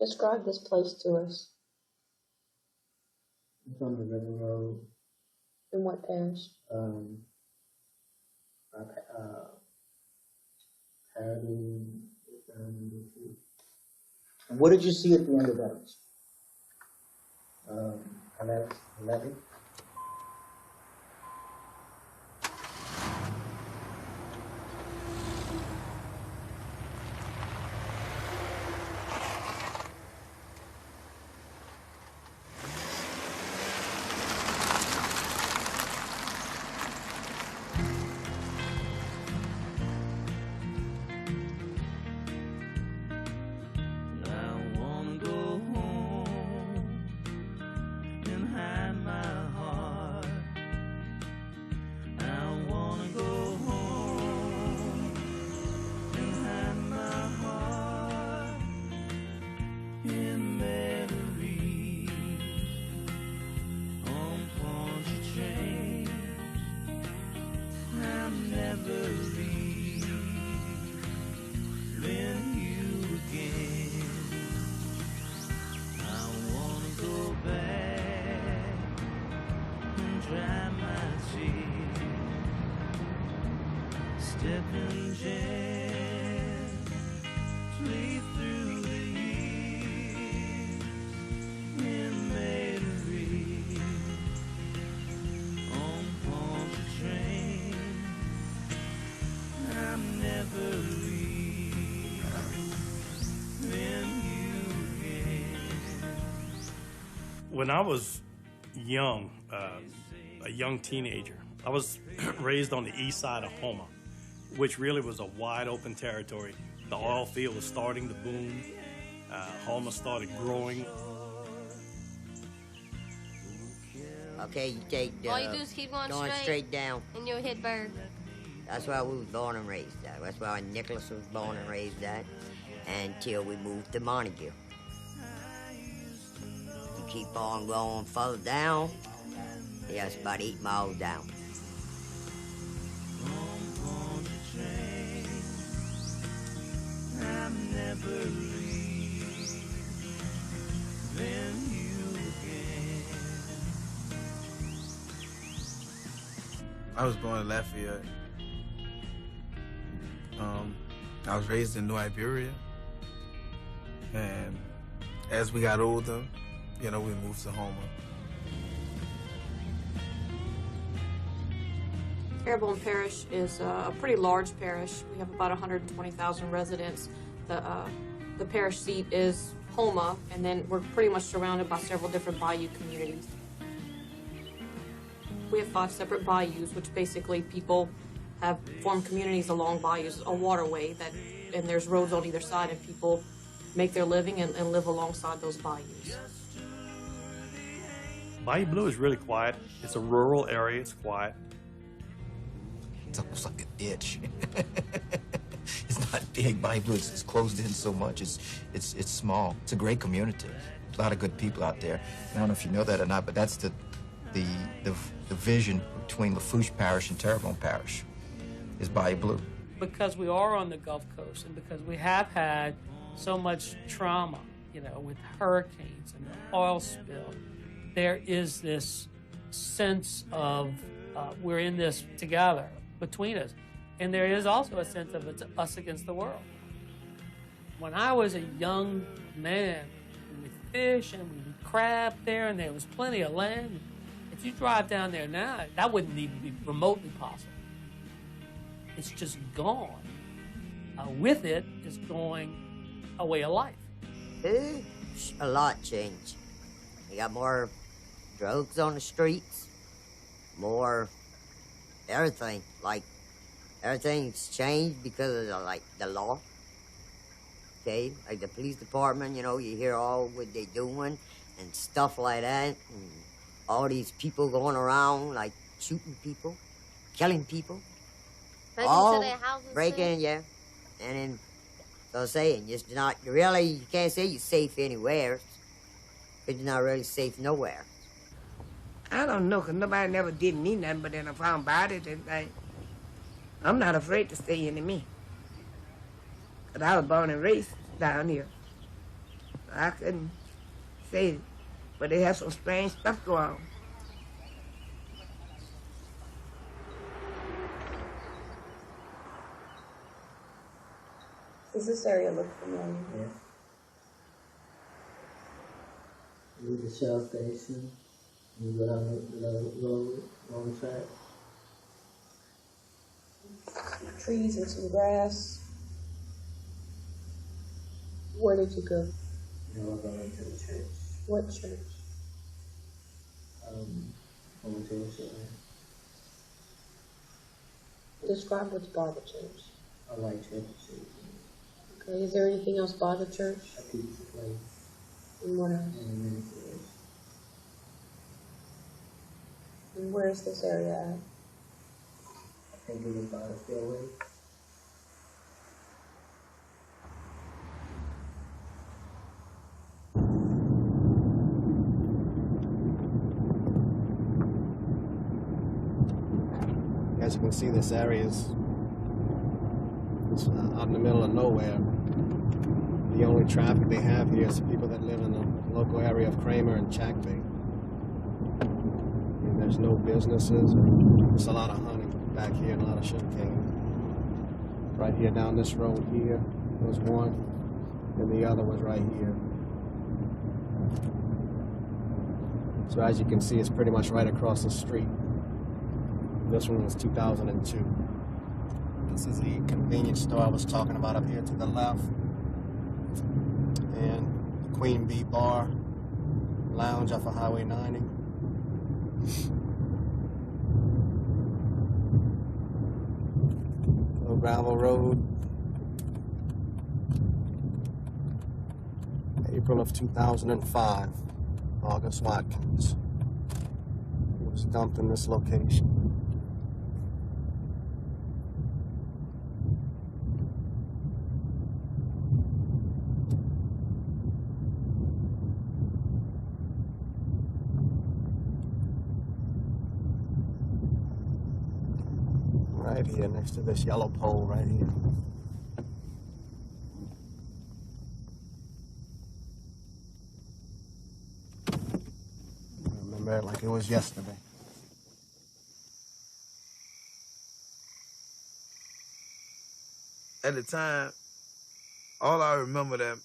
Describe this place to us. It's on the river road. In what parish? And what did you see at the end of that? 11? When I was young, a young teenager, I was raised on the east side of Houma, which really was a wide open territory. The oil field was starting to boom. Houma started growing. Okay, you take all you do is keep going straight down. And you'll hit Berg. That's where we was born and raised at. That's where Nicholas was born and raised at until we moved to Montague. You keep on going further down, yeah, it's about 8 miles down. I was born in Lafayette. I was raised in New Iberia. And as we got older, you know, we moved to Houma. Terrebonne Parish is a pretty large parish. We have about 120,000 residents. The parish seat is Houma, and then we're pretty much surrounded by several different bayou communities. We have 5 separate bayous, which basically people have formed communities along bayous, a waterway, and there's roads on either side, and people make their living and live alongside those bayous. Bayou Blue is really quiet. It's a rural area, it's quiet. It's almost like a ditch. It's not big. Bayou Blue is closed in so much. It's small. It's a great community. A lot of good people out there. I don't know if you know that or not, but that's the vision between Lafourche Parish and Terrebonne Parish is Bayou Blue. Because we are on the Gulf Coast and because we have had so much trauma, you know, with hurricanes and the oil spill, there is this sense of we're in this together between us. And there is also a sense of it's us against the world. When I was a young man, we would fish and we would crab there, and there was plenty of land. If you drive down there now, that wouldn't even be remotely possible. It's just gone. With it is going a way of life. A lot changed. You got more drugs on the streets, more everything. Like, everything's changed because of the law. Okay, like the police department, you know, you hear all what they doing and stuff like that. And all these people going around, like, shooting people, killing people. Breaking all into their houses? breaking, yeah. And then, so I'm saying, it's not really, you can't say you're safe anywhere, but you're not really safe nowhere. I don't know, because nobody never did me nothing, but then I found about it, and I'm not afraid to stay in me. Because I was born and raised down here. I couldn't say it, but they have some strange stuff going on. Does this area look familiar? Yeah. Leave the Shell station. You go down the road, on the track. Trees and some grass. Where did you go? You know, I went to the church. What church? I went to a church. Describe what's by the church. I like church. Okay, is there anything else by the church? A pizza place. And what else? And many stores. And where is this area at? I think it was by the stairway. As you can see, this area is out in the middle of nowhere. The only traffic they have here is people that live in the local area of Kramer and Chackbay. And there's no businesses, and there's a lot of honey back here and a lot of sugarcane. Right here down this road here was one, and the other was right here. So as you can see, it's pretty much right across the street. This one was 2002. This is the convenience store I was talking about up here to the left. And the Queen Bee Bar Lounge off of Highway 90. Little gravel road. April of 2005. August Watkins. He was dumped in this location. Right here, next to this yellow pole right here. I remember it like it was yesterday. At the time, all I remember that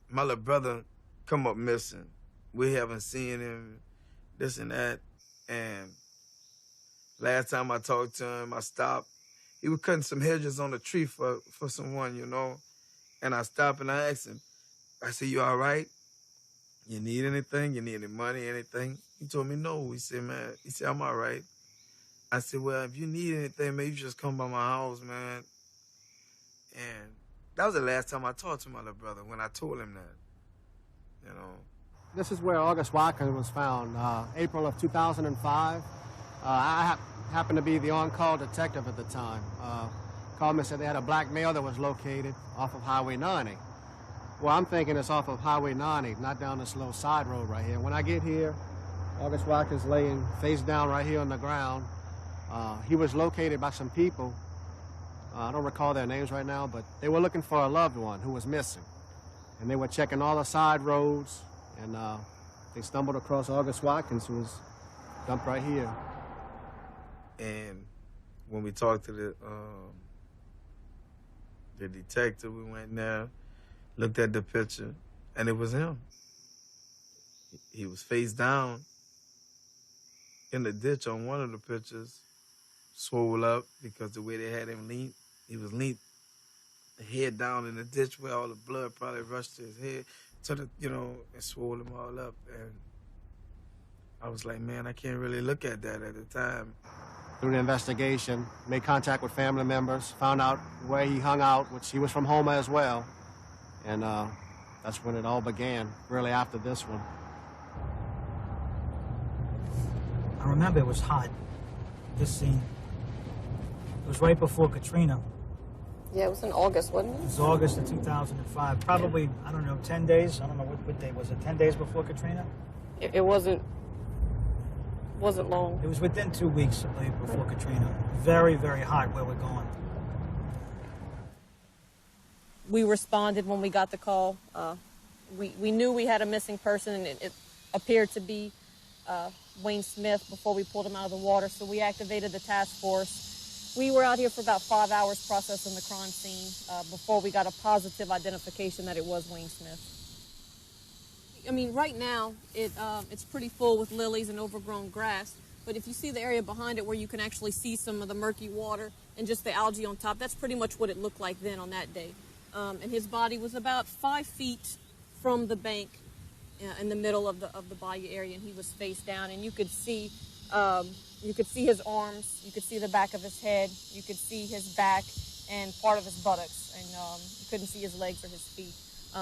my little brother come up missing. We haven't seen him, this and that, and last time I talked to him, I stopped. He was cutting some hedges on the tree for someone, you know. And I stopped and I asked him, I said, you all right? You need anything? You need any money, anything? He told me no. He said, man, I'm all right. I said, well, if you need anything, maybe you just come by my house, man. And that was the last time I talked to my little brother, when I told him that, you know. This is where August Watkins was found, April of 2005. I happened to be the on-call detective at the time. Called me and said they had a black male that was located off of Highway 90. Well, I'm thinking it's off of Highway 90, not down this little side road right here. When I get here, August Watkins laying face down right here on the ground. He was located by some people. I don't recall their names right now, but they were looking for a loved one who was missing. And they were checking all the side roads, and they stumbled across August Watkins, who was dumped right here. And when we talked to the detective, we went there, looked at the picture, and it was him. He was face down in the ditch on one of the pictures, swole up because the way they had him lean, he was leaned head down in the ditch where all the blood probably rushed to his head, to the, you know, and swole him all up. And I was like, man, I can't really look at that at the time. Through the investigation, made contact with family members, found out where he hung out, which he was from Houma as well. And that's when it all began, really after this one. I remember it was hot, this scene. It was right before Katrina. Yeah, it was in August, wasn't it? It was August of 2005, probably, I don't know, 10 days? I don't know, what day was it, 10 days before Katrina? It wasn't long. It was within 2 weeks, I believe, before Katrina. Very, very hot where we're going. We responded when we got the call. we knew we had a missing person, and it appeared to be Wayne Smith before we pulled him out of the water, so we activated the task force. We were out here for about 5 hours processing the crime scene before we got a positive identification that it was Wayne Smith. I mean, right now, it's pretty full with lilies and overgrown grass, but if you see the area behind it where you can actually see some of the murky water and just the algae on top, that's pretty much what it looked like then on that day. And his body was about 5 feet from the bank in the middle of the bayou area, and he was face down, and you could see his arms, you could see the back of his head, you could see his back and part of his buttocks, and you couldn't see his legs or his feet.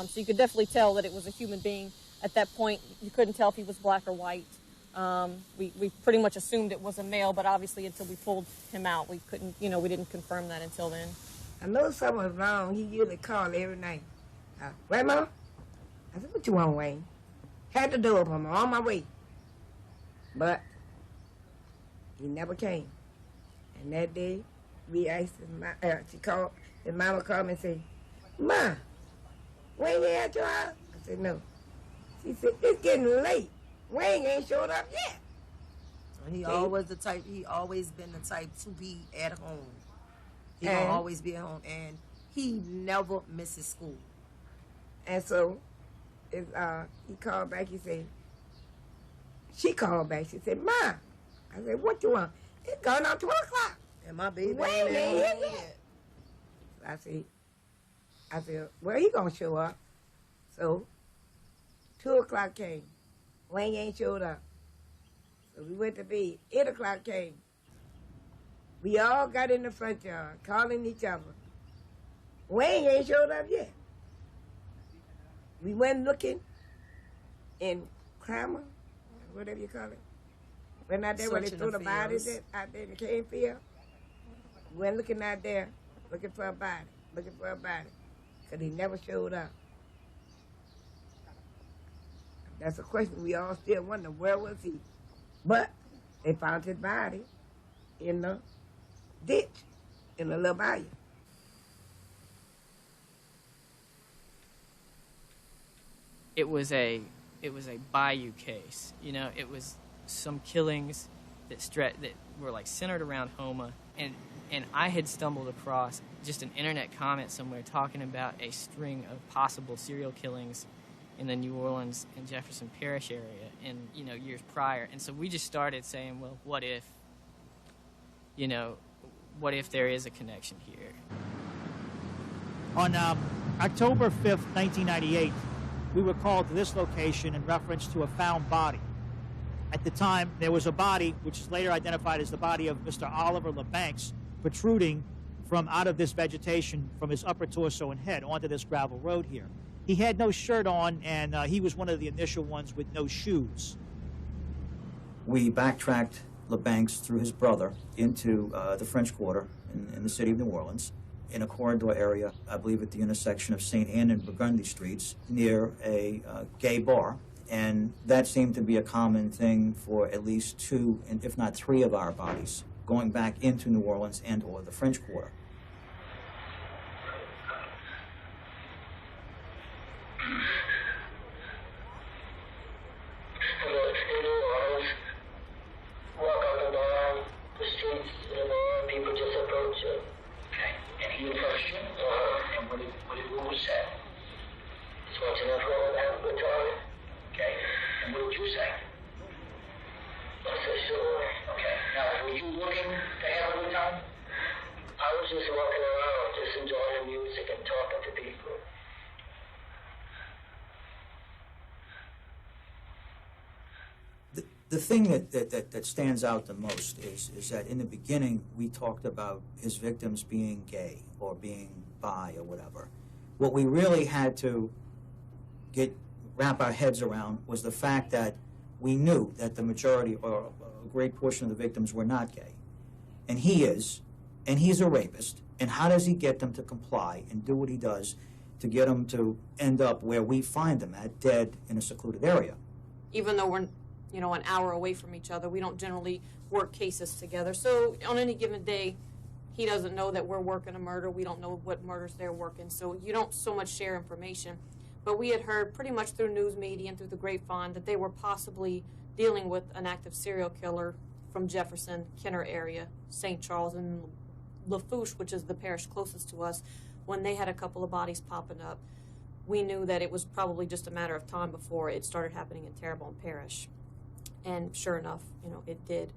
So you could definitely tell that it was a human being. At that point, you couldn't tell if he was black or white. We pretty much assumed it was a male, but obviously until we pulled him out, we couldn't, we didn't confirm that until then. I know something was wrong. He usually called every night. Grandma? I said, what you want, Wayne? Had to do it for me, on my way. But he never came. And that day, we asked his mama called me and said, Ma, Wayne ain't at your house? I said, no. She said, it's getting late. Wayne ain't showed up yet. He always been the type to be at home. He gonna always be at home, and he never misses school. And so, he called back. She called back. She said, Ma. I said, what you want? It's going on 12 o'clock. And my baby Wayne ain't here yet. I said, well, he gonna show up. So, 2 o'clock came. Wayne ain't showed up. So we went to bed. 8 o'clock came. We all got in the front yard, calling each other. Wayne ain't showed up yet. We went looking in Crammer, whatever you call it. Went out there where they threw the bodies out there in the cane field. We went looking out there, looking for a body. Because he never showed up. That's a question we all still wonder, where was he? But they found his body in the ditch, in the little bayou. It was a bayou case. It was some killings that were like centered around Houma, and I had stumbled across just an internet comment somewhere talking about a string of possible serial killings in the New Orleans and Jefferson Parish area in years prior, and so we just started saying, well, what if there is a connection here? On October 5th, 1998, we were called to this location in reference to a found body. At the time, there was a body, which is later identified as the body of Mr. Oliver LeBanks, protruding from out of this vegetation from his upper torso and head onto this gravel road here. He had no shirt on, and he was one of the initial ones with no shoes. We backtracked LeBanks through his brother into the French Quarter in the city of New Orleans, in a corridor area, I believe at the intersection of St. Anne and Burgundy Streets, near a gay bar. And that seemed to be a common thing for at least 2, and if not 3 of our bodies, going back into New Orleans and or the French Quarter. The thing that stands out the most is that in the beginning we talked about his victims being gay or being bi or whatever. What we really had to wrap our heads around was the fact that we knew that the majority or a great portion of the victims were not gay. And he is, and he's a rapist. And how does he get them to comply and do what he does to get them to end up where we find them at, dead in a secluded area? Even though we're an hour away from each other, we don't generally work cases together. So on any given day, he doesn't know that we're working a murder. We don't know what murders they're working. So you don't so much share information. But we had heard pretty much through news media and through the grapevine that they were possibly dealing with an active serial killer from Jefferson, Kenner area, St. Charles, and Lafourche, which is the parish closest to us. When they had a couple of bodies popping up, we knew that it was probably just a matter of time before it started happening in Terrebonne Parish. And sure enough, you know, it did.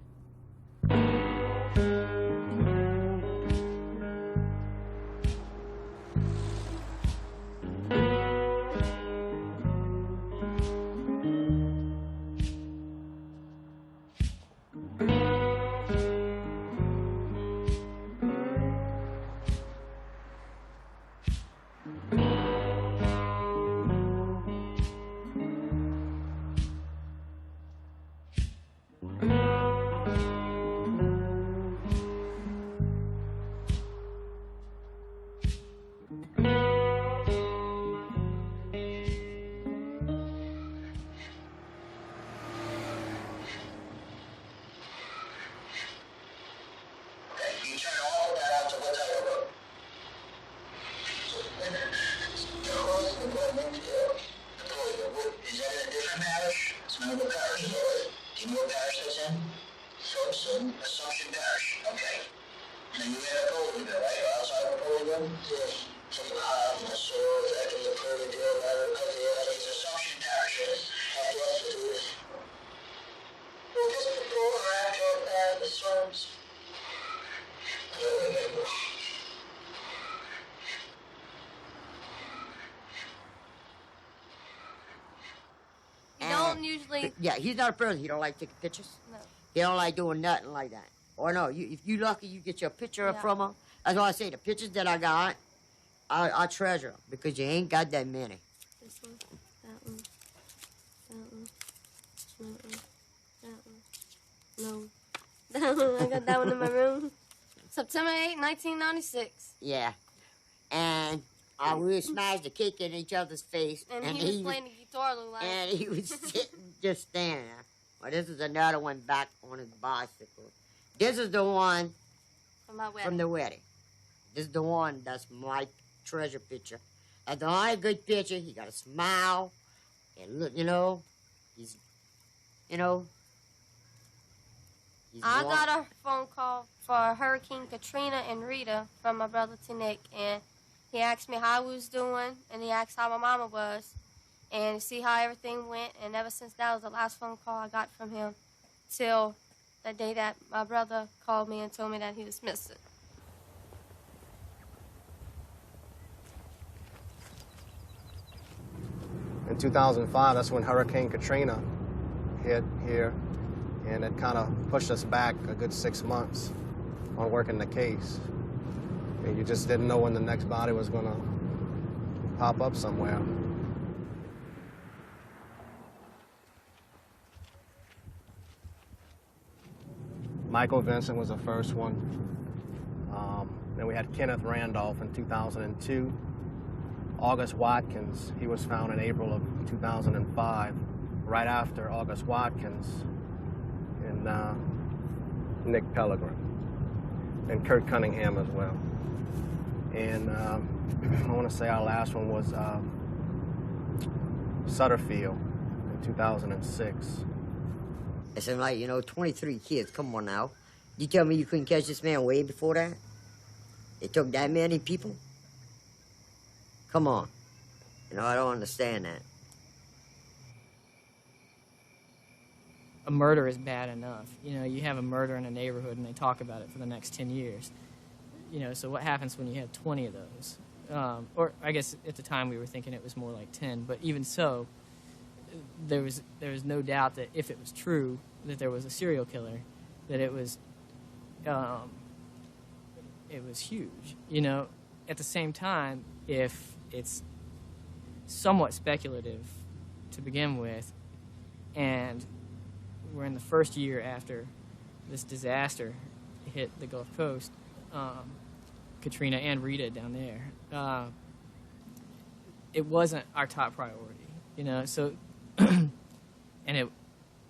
Yeah, he's not a person. He don't like taking pictures. No. He don't like doing nothing like that. Or no, if you lucky, you get your picture from him. That's why I say the pictures that I got, I treasure them because you ain't got that many. This one, that one, that one, that one, no, that one. I got that one in my room. September 8, 1996. Yeah, and we would smash the cake in each other's face. And he was playing the guitar, look like. And he was sitting, just standing there. Well, this is another one back on his bicycle. This is the one from the wedding. This is the one that's my treasure picture. That's the only good picture. He got a smile. And look, he's I got a phone call for Hurricane Katrina and Rita from my brother Nick, and he asked me how I was doing, and he asked how my mama was, and to see how everything went. And ever since that was the last phone call I got from him, till the day that my brother called me and told me that he was missing. In 2005, that's when Hurricane Katrina hit here, and it kind of pushed us back a good 6 months on working the case. And you just didn't know when the next body was going to pop up somewhere. Michael Vincent was the first one. Then we had Kenneth Randolph in 2002. August Watkins, he was found in April of 2005. Right after August Watkins, and Nick Pellegrin, and Kurt Cunningham as well. And I want to say our last one was Sutterfield in 2006. It seemed like, 23 kids, come on now. You tell me you couldn't catch this man way before that? It took that many people? Come on. I don't understand that. A murder is bad enough. You have a murder in a neighborhood and they talk about it for the next 10 years. So what happens when you have 20 of those? Or I guess at the time we were thinking it was more like 10, but even so, there was no doubt that if it was true that there was a serial killer, that it was huge. At the same time, if it's somewhat speculative to begin with, and we're in the first year after this disaster hit the Gulf Coast, Katrina and Rita down there, it wasn't our top priority, So, and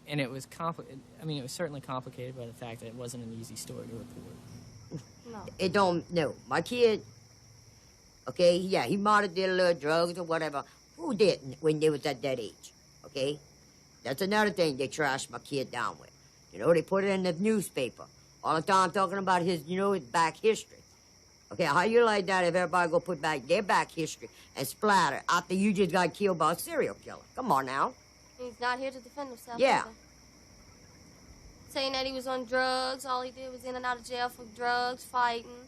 it was complicated. I mean, it was certainly complicated by the fact that it wasn't an easy story to report. No. It don't, no. My kid, okay, yeah, he might have did a little drugs or whatever, Who didn't when they was at that age? Okay? That's another thing they trashed my kid down with. You know, they put it in the newspaper. All the time talking about his, you know, his back history. Okay, how you like that if everybody go put back their back history and splatter after you just got killed by a serial killer? Come on now. He's not here to defend himself. Yeah. Either. Saying that he was on drugs. All he did was in and out of jail for drugs, fighting,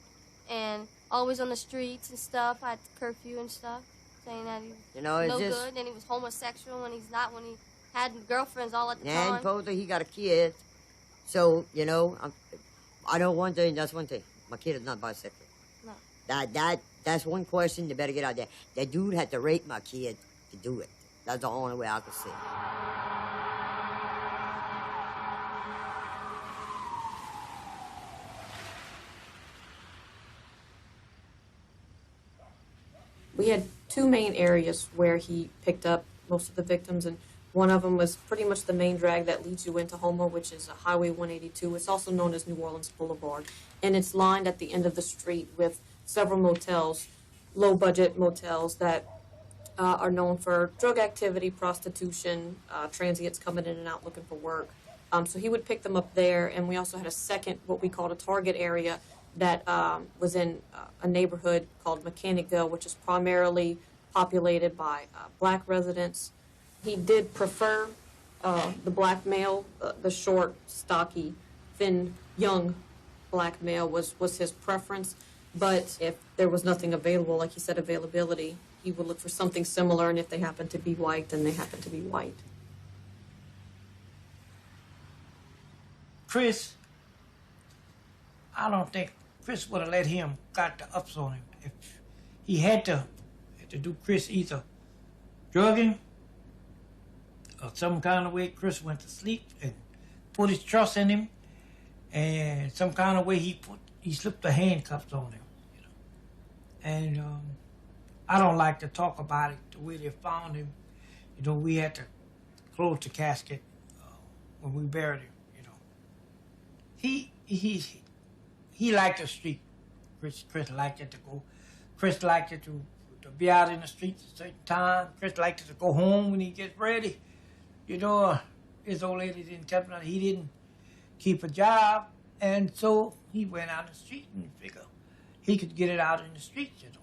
and always on the streets and stuff at the curfew and stuff. Saying that he was no good, and he was homosexual when he's not, when he had girlfriends all at the time. And supposedly he got a kid. So, you know, I know one thing, that's one thing. My kid is not bisexual. No. That's one question they better get out there. That dude had to rape my kid to do it. That's the only way I could see it. We had two main areas where he picked up most of the victims, and one of them was pretty much the main drag that leads you into Houma, which is Highway 182. It's also known as New Orleans Boulevard, and it's lined at the end of the street with several motels, low-budget motels that are known for drug activity, prostitution, transients coming in and out looking for work. So he would pick them up there, and we also had a second, what we called a target area, that was in a neighborhood called Mechanicville, which is primarily populated by black residents. He did prefer the black male, the short, stocky, thin, young black male was his preference. But if there was nothing available, like he said, availability, he would look for something similar, and if they happen to be white, then they happen to be white. Chris, I don't think Chris would have let him got the ups on him. If he had to do Chris either drugging or some kind of way Chris went to sleep and put his trust in him, and some kind of way he slipped the handcuffs on him, you know. And I don't like to talk about it the way they found him. You know, we had to close the casket when we buried him. You know, he liked the street. Chris liked it to go. Chris liked it to be out in the streets at a certain time. Chris liked it to go home when he gets ready. You know, his old lady didn't tell him that he didn't keep a job, and so he went out in the street and figured he could get it out in the streets, you know.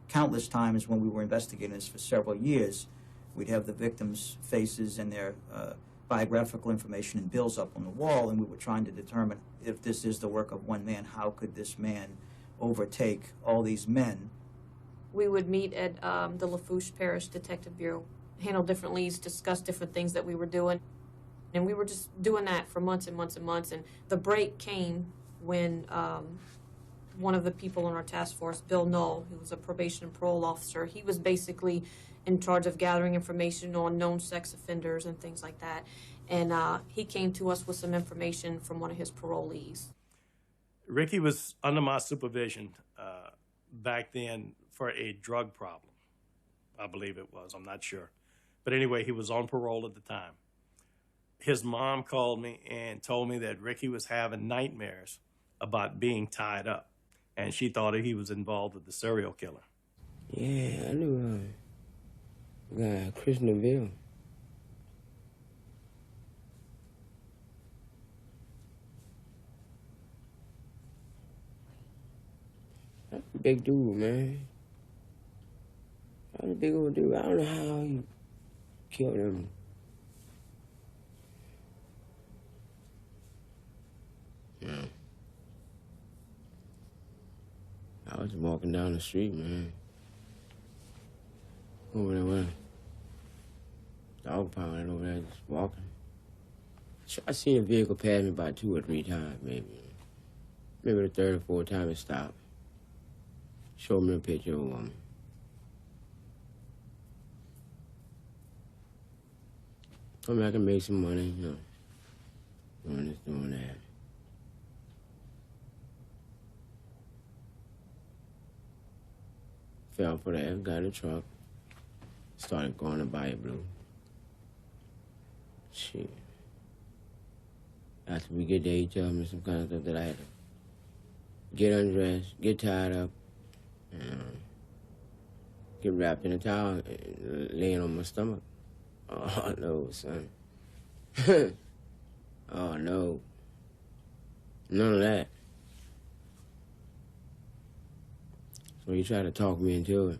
Countless times when we were investigating this for several years, we'd have the victims' faces and their biographical information and bills up on the wall, and we were trying to determine if this is the work of one man, how could this man overtake all these men? We would meet at the Lafourche Parish Detective Bureau, handle different leads, discuss different things that we were doing. And we were just doing that for months and months and months. And the break came when one of the people on our task force, Bill Null, who was a probation and parole officer, he was basically in charge of gathering information on known sex offenders and things like that. And he came to us with some information from one of his parolees. Ricky was under my supervision back then for a drug problem. I believe it was, I'm not sure. But anyway, he was on parole at the time. His mom called me and told me that Ricky was having nightmares about being tied up, and she thought he was involved with the serial killer. Yeah, I knew Chris Neville. That's a big dude, man. That's a big old dude. I don't know how he killed him. Yeah. I was walking down the street, man. Over there with dog pound over there, just walking. I seen a vehicle pass me about 2 or 3 times, maybe. Maybe the 3rd or 4th time it stopped. Showed me a picture of a woman. Told me I can make some money, you know, doing this, doing that. Fell for that, got in the truck, started going to Bayou Blue. Shit. After we get there, he told me some kind of stuff that I had to get undressed, get tied up, and get wrapped in a towel and laying on my stomach. Oh, no, son. Oh, no. None of that. So he tried to talk me into it.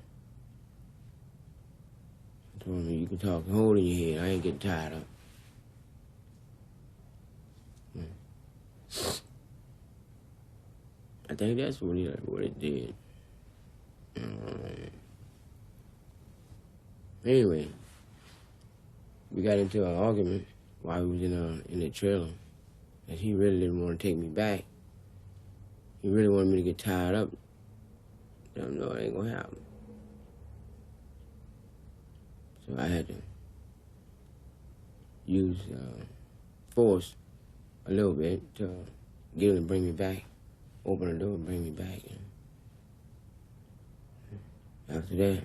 I told him, you can talk a hole in your head. I ain't getting tied up. I think that's what it did. Anyway, we got into an argument while we was in the trailer, and he really didn't want to take me back. He really wanted me to get tied up. I don't know, it ain't gonna happen. So I had to use force a little bit to get him to bring me back, open the door and bring me back. And after that,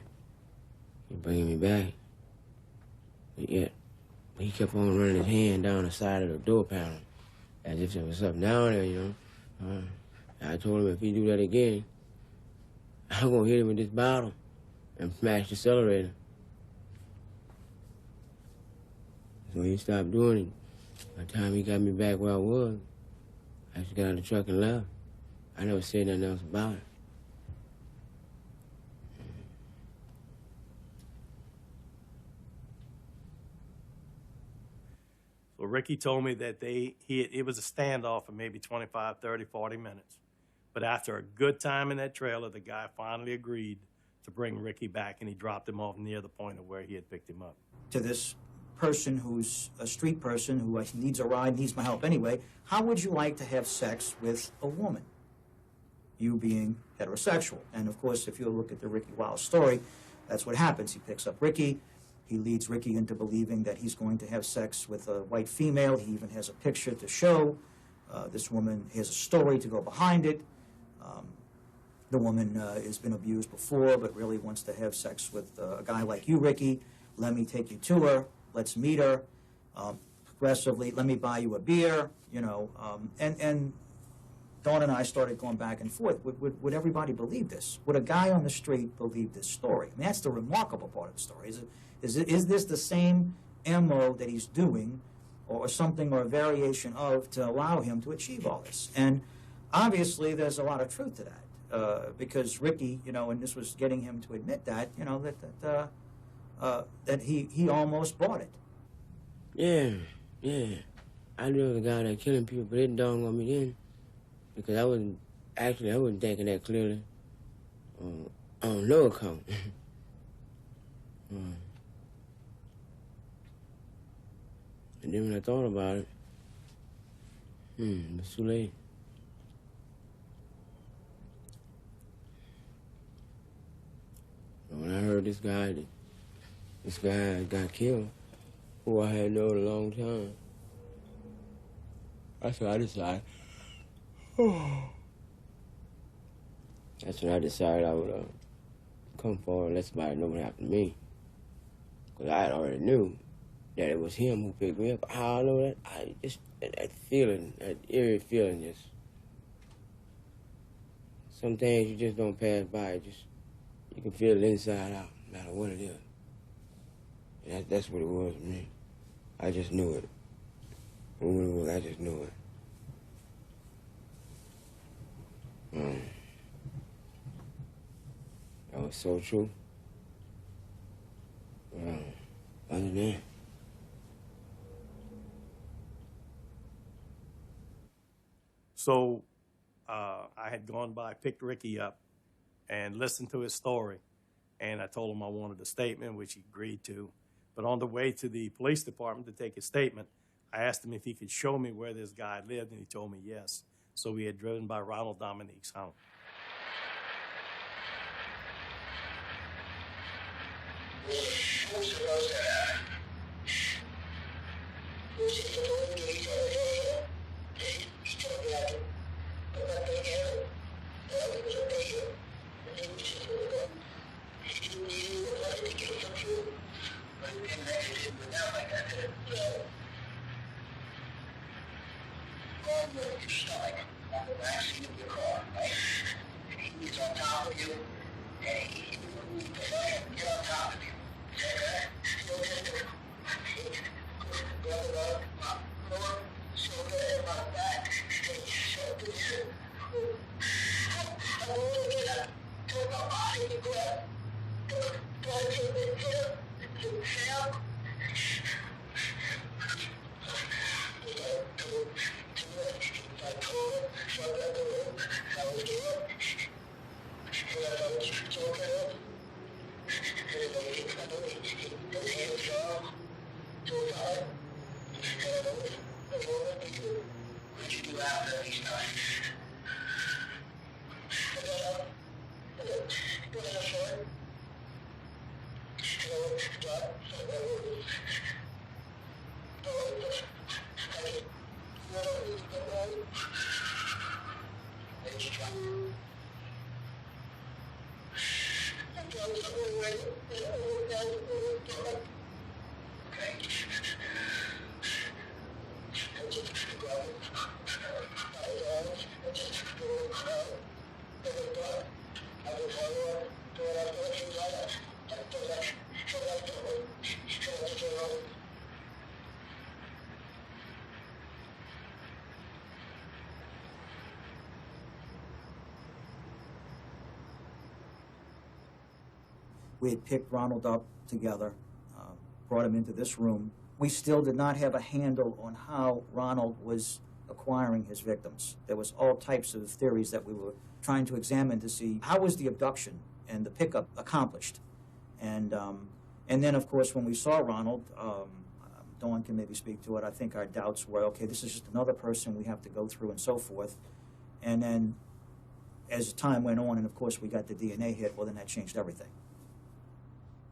he bringing me back. But yet, he kept on running his hand down the side of the door panel as if there was something down there, you know. I told him if he do that again, I'm gonna hit him with this bottle and smash the accelerator. So he stopped doing it. By the time he got me back where I was, I just got out of the truck and left. I never said nothing else about it. So Ricky told me that it was a standoff for maybe 25, 30, 40 minutes. But after a good time in that trailer, the guy finally agreed to bring Ricky back, and he dropped him off near the point of where he had picked him up. To this person who's a street person who needs a ride, needs my help anyway, how would you like to have sex with a woman? You being heterosexual. And of course, if you look at the Ricky Wilde story, that's what happens. He picks up Ricky. He leads Ricky into believing that he's going to have sex with a white female. He even has a picture to show. This woman has a story to go behind it. The woman has been abused before, but really wants to have sex with a guy like you, Ricky. Let me take you to her. Let's meet her. Progressively, let me buy you a beer. You know, and Dawn and I started going back and forth. Would everybody believe this? Would a guy on the street believe this story? I mean, that's the remarkable part of the story. Is this the same MO that he's doing, or something, or a variation of, to allow him to achieve all this? And obviously, there's a lot of truth to that. Because Ricky, you know, and this was getting him to admit that, you know, that he almost bought it. Yeah. I knew the guy that killing people, but it didn't dawn on me then. Because I wasn't thinking that clearly on no account. And then when I thought about it, it was too late. When I heard this guy got killed, who I had known a long time, that's when I decided. That's when I decided I would come forward and let somebody know what happened to me. Because I already knew that it was him who picked me up. How I know that? That feeling, that eerie feeling, just some things you just don't pass by. You can feel it inside out, no matter what it is. And that's what it was for me. I just knew it. I just knew it. That was so true. Other than that. So I had gone by, picked Ricky up, and listened to his story. And I told him I wanted a statement, which he agreed to. But on the way to the police department to take his statement, I asked him if he could show me where this guy lived, and he told me yes. So we had driven by Ronald Dominique's home. He's on top of you, and he We had picked Ronald up together, brought him into this room. We still did not have a handle on how Ronald was acquiring his victims. There was all types of theories that we were trying to examine to see how was the abduction and the pickup accomplished. And then, of course, when we saw Ronald, Dawn can maybe speak to it, I think our doubts were, okay, this is just another person we have to go through and so forth. And then as time went on, and of course we got the DNA hit, well, then that changed everything.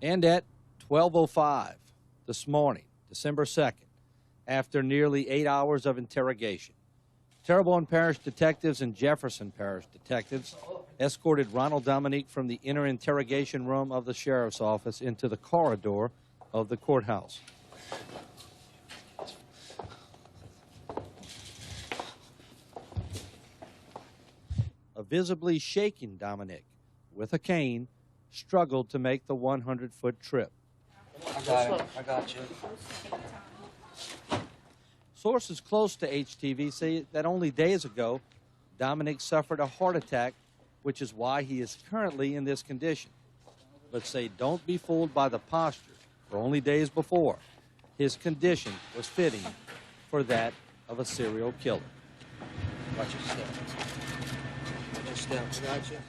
And at 12:05 this morning, December 2nd, after nearly 8 hours of interrogation, Terrebonne Parish detectives and Jefferson Parish detectives escorted Ronald Dominique from the inner interrogation room of the sheriff's office into the corridor of the courthouse. A visibly shaken Dominique, with a cane, struggled to make the 100-foot trip. I got you. Sources close to HTV say that only days ago, Dominique suffered a heart attack, which is why he is currently in this condition. But say don't be fooled by the posture, for only days before, his condition was fitting for that of a serial killer. Watch your steps. Watch your steps. Gotcha.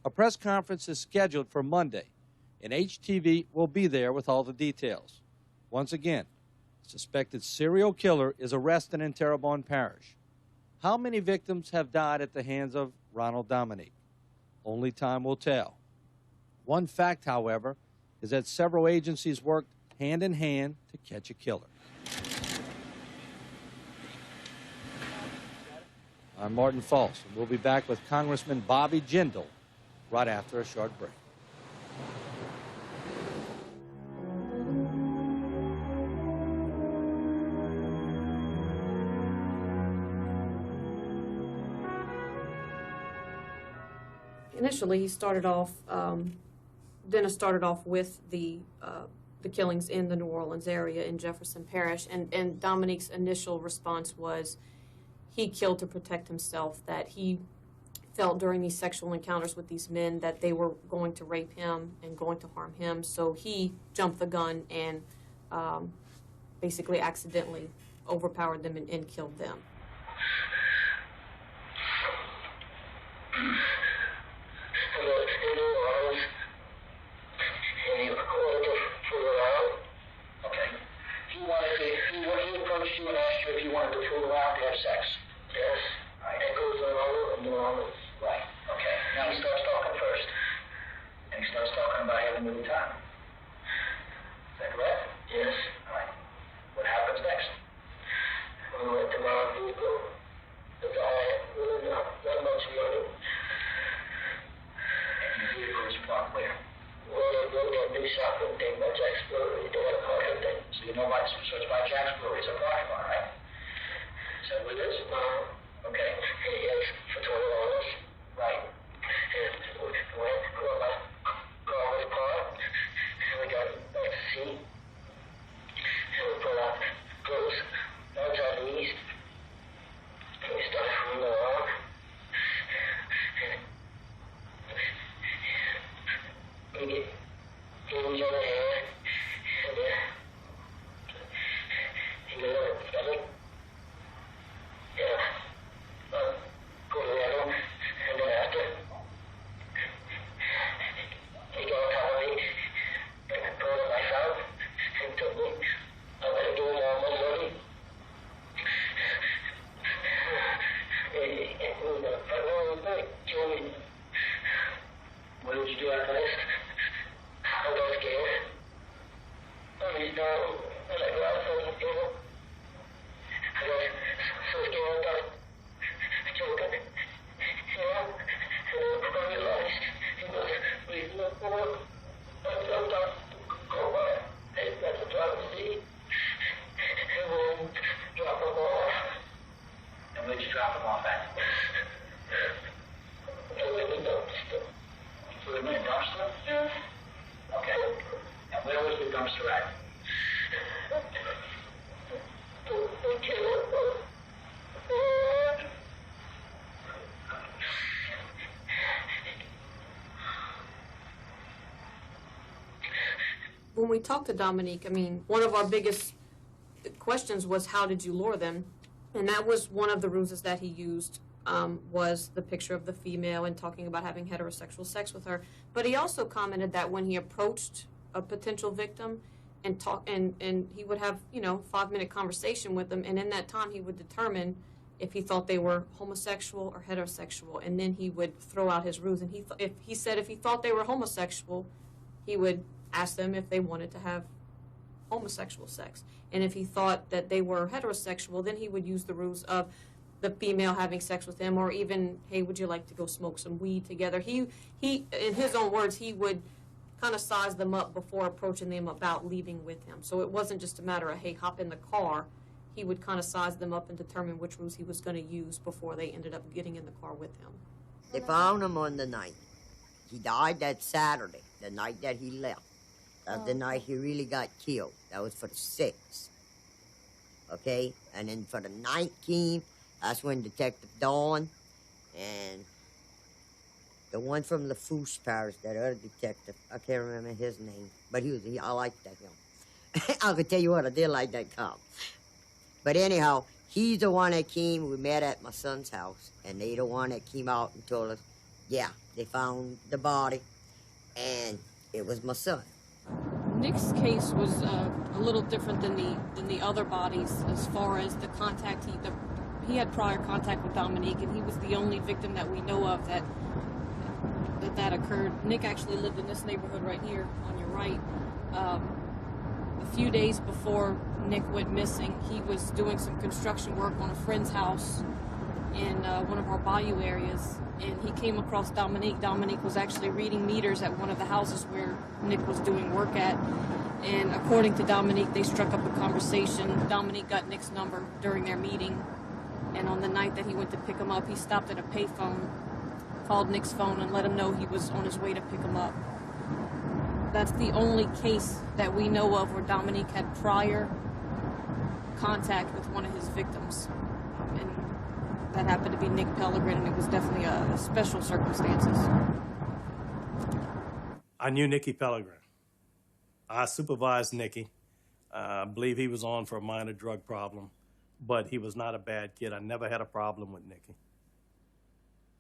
A press conference is scheduled for Monday, and HTV will be there with all the details. Once again, suspected serial killer is arrested in Terrebonne Parish. How many victims have died at the hands of Ronald Dominique? Only time will tell. One fact, however, is that several agencies worked hand in hand to catch a killer. I'm Martin False, and we'll be back with Congressman Bobby Jindal right after a short break. Initially, he started off, Dennis started off with the killings in the New Orleans area in Jefferson Parish, and Dominique's initial response was he killed to protect himself, that he felt during these sexual encounters with these men that they were going to rape him and going to harm him, so he jumped the gun and basically accidentally overpowered them and killed them. He would ask you if you wanted to fool around to have sex. Yes. All right. It goes on all. Right. Okay. Now he starts talking first. And he starts talking about having a good time. Is that correct? Yes. All right. What happens next? We went to my vehicle. The guy really not that much money. And your vehicle is parked where? Well, I go there and do shopping, take my Jack's Brewery, do all kind of things. So you know about search by Jack's Brewery, it's a parking lot, right? Is that what it is? Okay. Yes, for $20. Right. And we went to my car was parked, and we got back to seat, and we pulled out clothes, down on the east, and we started from the rock, and we get each other he's down, and I go outside and get him. I was so scared about choking. Yeah. And then I realized he was breathing up for him. I jumped out to go by. I got the driver's seat. And then drop him off. And where'd you drop him off at? In the dumpster. So in the dumpster? Yeah. Okay. And where was the dumpster at? When we talked to Dominique, I mean, one of our biggest questions was, how did you lure them? And that was one of the ruses that he used, was the picture of the female and talking about having heterosexual sex with her. But he also commented that when he approached a potential victim and he would have, 5-minute conversation with them, and in that time he would determine if he thought they were homosexual or heterosexual, and then he would throw out his ruse. And if he thought they were homosexual, he would ask them if they wanted to have homosexual sex. And if he thought that they were heterosexual, then he would use the ruse of the female having sex with him, or even, hey, would you like to go smoke some weed together? He in his own words, he would kind of size them up before approaching them about leaving with him. So it wasn't just a matter of, hey, hop in the car. He would kind of size them up and determine which ruse he was going to use before they ended up getting in the car with him. They found him on the 9th. He died that Saturday, the night that he left. That's the night he really got killed. That was for the 6th. Okay? And then for the 19th, that's when Detective Dawn and the one from LaFouche Parish, that other detective, I can't remember his name, but I liked that him. I could tell you what, I did like that cop. But anyhow, he's the one that came, we met at my son's house, and they the one that came out and told us, yeah, they found the body, and it was my son. Nick's case was a little different than the other bodies as far as the contact. He had prior contact with Dominique, and he was the only victim that we know of that occurred. Nick actually lived in this neighborhood right here on your right. A few days before Nick went missing, he was doing some construction work on a friend's house in one of our bayou areas, and he came across Dominique. Dominique was actually reading meters at one of the houses where Nick was doing work at, and according to Dominique, they struck up a conversation. Dominique got Nick's number during their meeting, and on the night that he went to pick him up, he stopped at a payphone, called Nick's phone, and let him know he was on his way to pick him up. That's the only case that we know of where Dominique had prior contact with one of his victims. And that happened to be Nick Pellegrin, and it was definitely a special circumstances. I knew Nicky Pellegrin. I supervised Nicky. I believe he was on for a minor drug problem, but he was not a bad kid. I never had a problem with Nicky.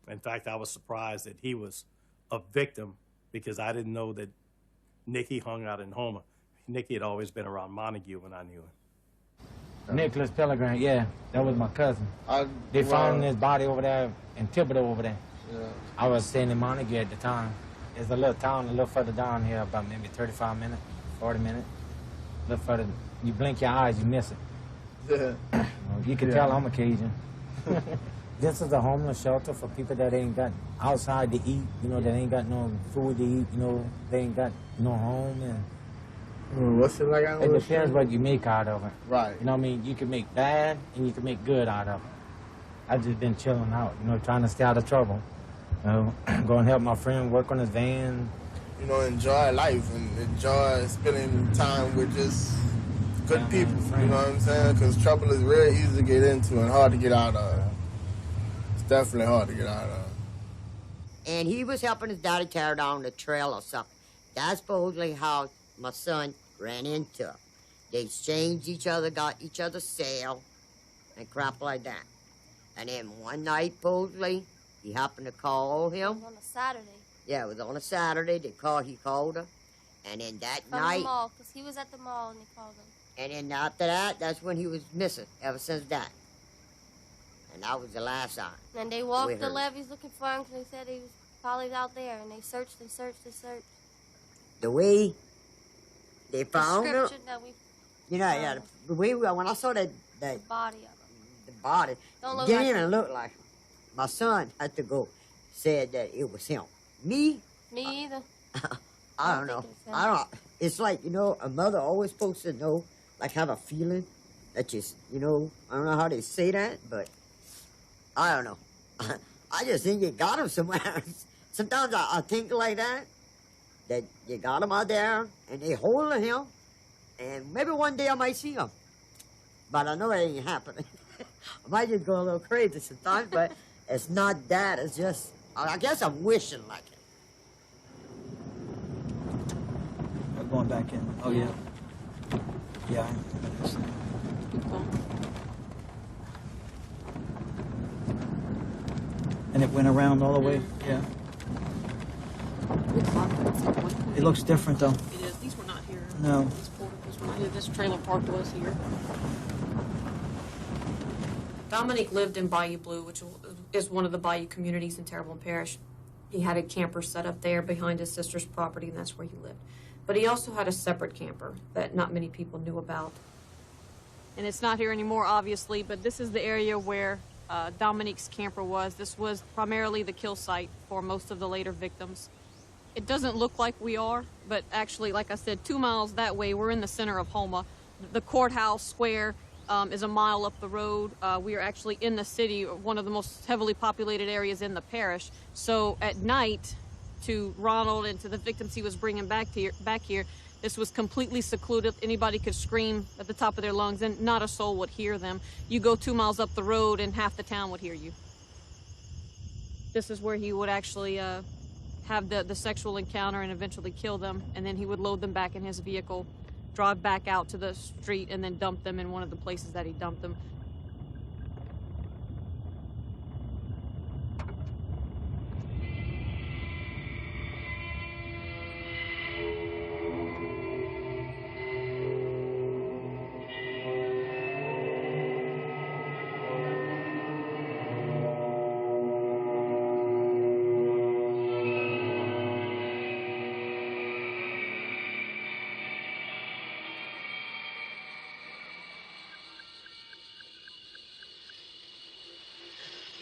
In fact, I was surprised that he was a victim because I didn't know that Nicky hung out in Houma. Nicky had always been around Montague when I knew him. Nicholas Pellegrin, yeah, that was my cousin. They found his body over there in Thibodeau over there. Yeah. I was staying in Montague at the time. It's a little town a little further down here, about maybe 35 minutes, 40 minutes. A little further. You blink your eyes, you miss it. Yeah. You can tell I'm a Cajun. This is a homeless shelter for people that ain't got outside to eat, that ain't got no food to eat, they ain't got no home. And what's it like? It depends what you make out of it. Right. You know what I mean? You can make bad and you can make good out of it. I've just been chilling out, trying to stay out of trouble. Go and help my friend work on his van. Enjoy life and enjoy spending time with just good people, you know what I'm saying? Because trouble is real easy to get into and hard to get out of. It's definitely hard to get out of. And he was helping his daddy tear down the trail or something. That's supposedly how my son ran into him. They exchanged each other, got each other's cell, and crap like that. And then one night, supposedly, he happened to call him. It was on a Saturday. Yeah, it was on a Saturday. He called her. And then that night... From the mall, because he was at the mall and they called him. And then after that, that's when he was missing, ever since that. And that was the last time. And they walked the levees looking for him because they said he was probably out there. And they searched and searched and searched. The way They found her. description that we You know, yeah. When I saw that the body of him. the body, Don't look didn't like even him. look like him. My son had to go, said that it was him. Me, Me either. I don't know. I don't. It's like, you know, a mother always supposed to know, like have a feeling that you know. I don't know how they say that, but I don't know. I just think you got him somewhere. Sometimes I think like that you got him out there and they holding him, and maybe one day I might see him, but I know it ain't happening. I might just go a little crazy sometimes, but it's not that. It's just I guess I'm wishing like it. Going back in. Oh, yeah. Yeah. And it went around all the way? Yeah. It looks different, though. It is. These were not here. No. These porticles were not here. This trailer park was here. Dominique lived in Bayou Blue, which is one of the Bayou communities in Terrebonne Parish. He had a camper set up there behind his sister's property, and that's where he lived. But he also had a separate camper that not many people knew about. And it's not here anymore, obviously, but this is the area where Dominique's camper was. This was primarily the kill site for most of the later victims. It doesn't look like we are, but actually, like I said, 2 miles that way, we're in the center of Houma. The courthouse square is a mile up the road. We are actually in the city, one of the most heavily populated areas in the parish. So at night, to Ronald and to the victims he was bringing back here, this was completely secluded. Anybody could scream at the top of their lungs and not a soul would hear them. You go 2 miles up the road and half the town would hear you. This is where he would actually have the sexual encounter and eventually kill them, and then he would load them back in his vehicle, drive back out to the street, and then dump them in one of the places that he dumped them.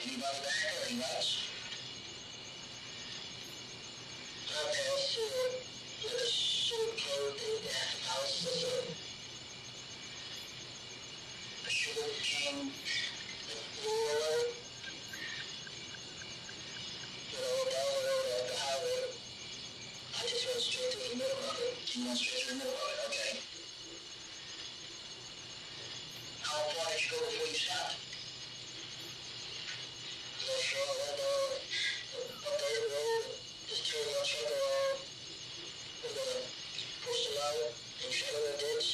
Anybody back or any nuts? Okay, so let's shoot the house is a sugar cane ruler. You know, down the road at the highway. I just went straight through the middle of it. You went straight through the middle of it, okay. How far did you go before you stopped? Just turn your truck around. We're gonna push them out and shut in the ditch.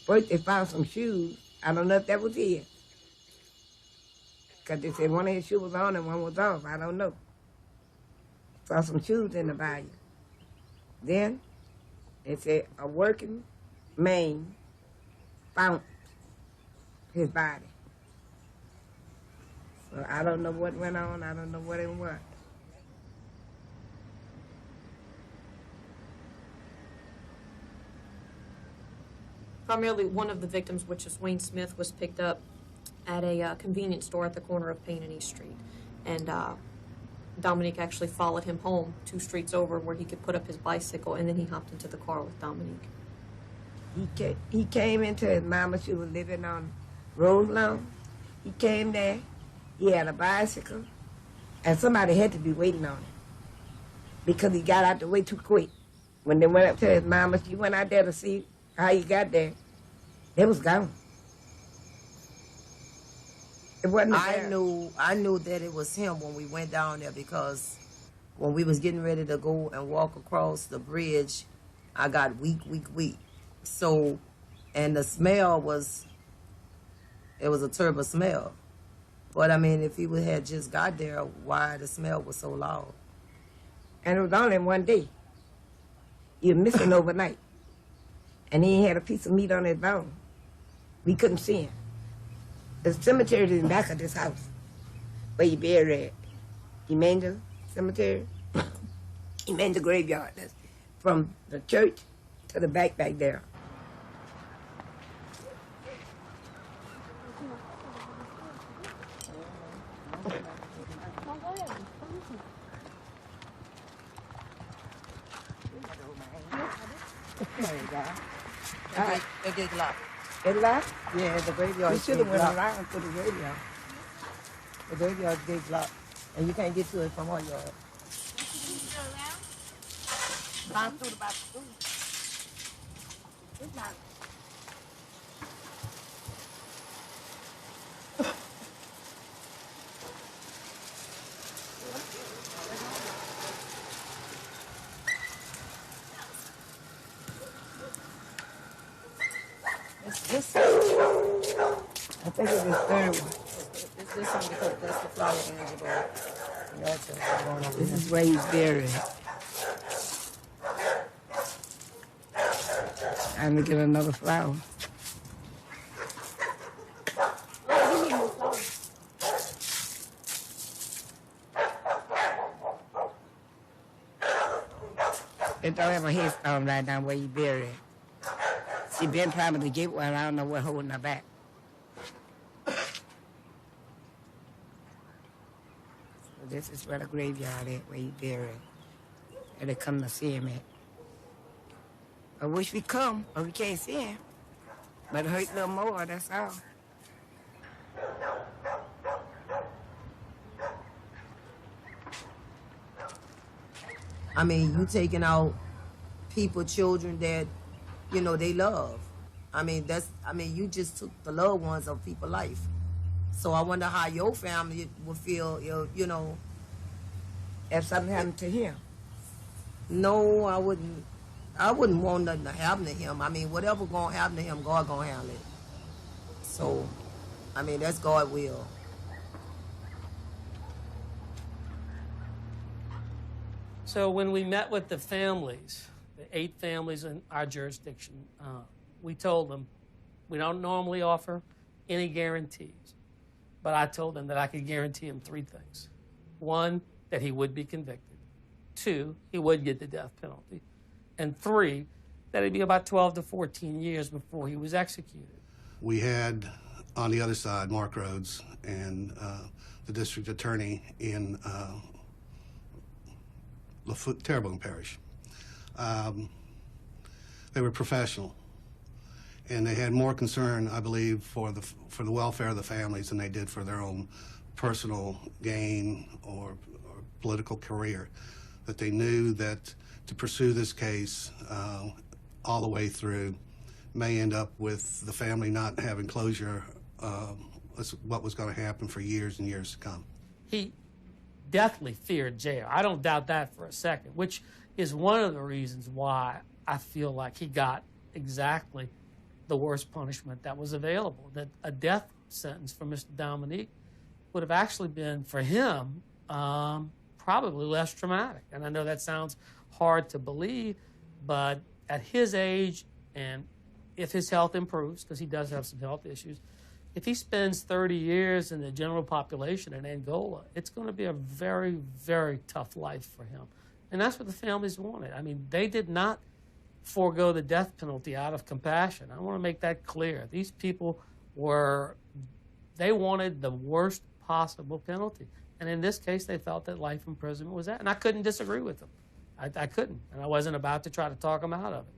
First, they found some shoes. I don't know if that was his. Because they said one of his shoes was on and one was off. I don't know. Saw some shoes in the bayou. Then, they said a working man found his body. So I don't know what went on. I don't know what it was. Primarily, one of the victims, which is Wayne Smith, was picked up at a convenience store at the corner of Payne and East Street. And Dominique actually followed him home 2 streets over where he could put up his bicycle, and then he hopped into the car with Dominique. He came into his mama. She was living on Rose Lawn. He came there. He had a bicycle. And somebody had to be waiting on him because he got out the way too quick. When they went up to his mama, she went out there to see how he got there. They was gone. It wasn't I knew that it was him when we went down there because when we was getting ready to go and walk across the bridge, I got weak. So, and the smell was, it was a terrible smell. But I mean, if he had just got there, why the smell was so loud? And it was only one day. He was missing overnight. And he had a piece of meat on his bone. We couldn't see him. The cemetery is in the back of this house, where he buried at. Emmanuel Cemetery. Emmanuel Graveyard. That's from the church to the back there. It gets locked. It locked? Yeah, the graveyard. We should have went locked. around to the graveyard. The graveyard gate locked, and you can't get to it from our yard. Down through the back door. It's not. This, I think it's the third one. it's this one because that's the flower Angela. You know, it's going over This here. is where he's buried. Time to get another flower. They don't have a headstone right now where he buried. She been trying to get one. I don't know what holding her back. So this is where the graveyard is, where he buried. And they come to see him at. I wish we come, but we can't see him. But it hurt a little more, that's all. I mean, you taking out people, children that, you know, they love. I mean, you just took the loved ones of people's life. So I wonder how your family would feel, you know. If something happened to him. No, I wouldn't want nothing to happen to him. I mean, whatever gonna happen to him, God gonna handle it. So, I mean, that's God's will. So when we met with the families, the 8 families in our jurisdiction, we told them we don't normally offer any guarantees, but I told them that I could guarantee him 3 things. 1, that he would be convicted. 2, he would get the death penalty. And 3, that it'd be about 12 to 14 years before he was executed. We had on the other side Mark Rhodes and the district attorney in Terrebonne Parish. They were professional, and they had more concern, I believe, for the welfare of the families than they did for their own personal gain or political career. That they knew that to pursue this case all the way through may end up with the family not having closure. What was going to happen for years and years to come. He deathly feared jail. I don't doubt that for a second, which is one of the reasons why I feel like he got exactly the worst punishment that was available, that a death sentence for Mr. Dominique would have actually been, for him, probably less traumatic. And I know that sounds hard to believe, but at his age, and if his health improves, because he does have some health issues, if he spends 30 years in the general population in Angola, it's going to be a very, very tough life for him. And that's what the families wanted. I mean, they did not forego the death penalty out of compassion. I want to make that clear. These people they wanted the worst possible penalty. And in this case, they felt that life imprisonment was that. And I couldn't disagree with them. I couldn't. And I wasn't about to try to talk them out of it.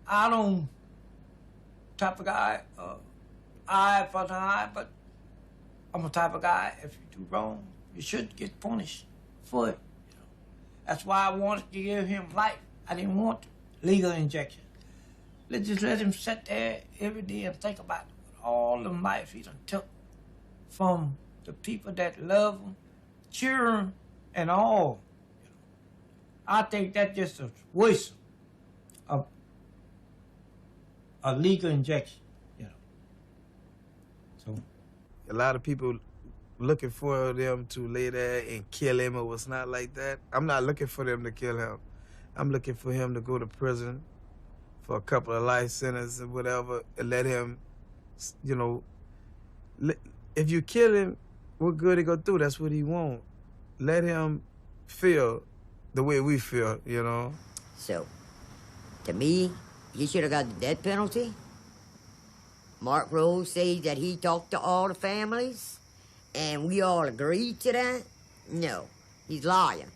I don't type of guy, eye for an eye, but I'm a type of guy, if you do wrong, you should get punished for it. You know? That's why I wanted to give him life. I didn't want legal injection. Let's just let him sit there every day and think about all the life he done took from the people that love him, children and all. You know? I think that's just a waste of a legal injection, you know. So a lot of people looking for them to lay there and kill him or what's not like that. I'm not looking for them to kill him. I'm looking for him to go to prison for a couple of life sentences or whatever, and let him, you know, if you kill him, what good he go through? That's what he want. Let him feel the way we feel, you know? So, to me, he should have got the death penalty. Mark Rose says that he talked to all the families, and we all agreed to that. No, he's lying.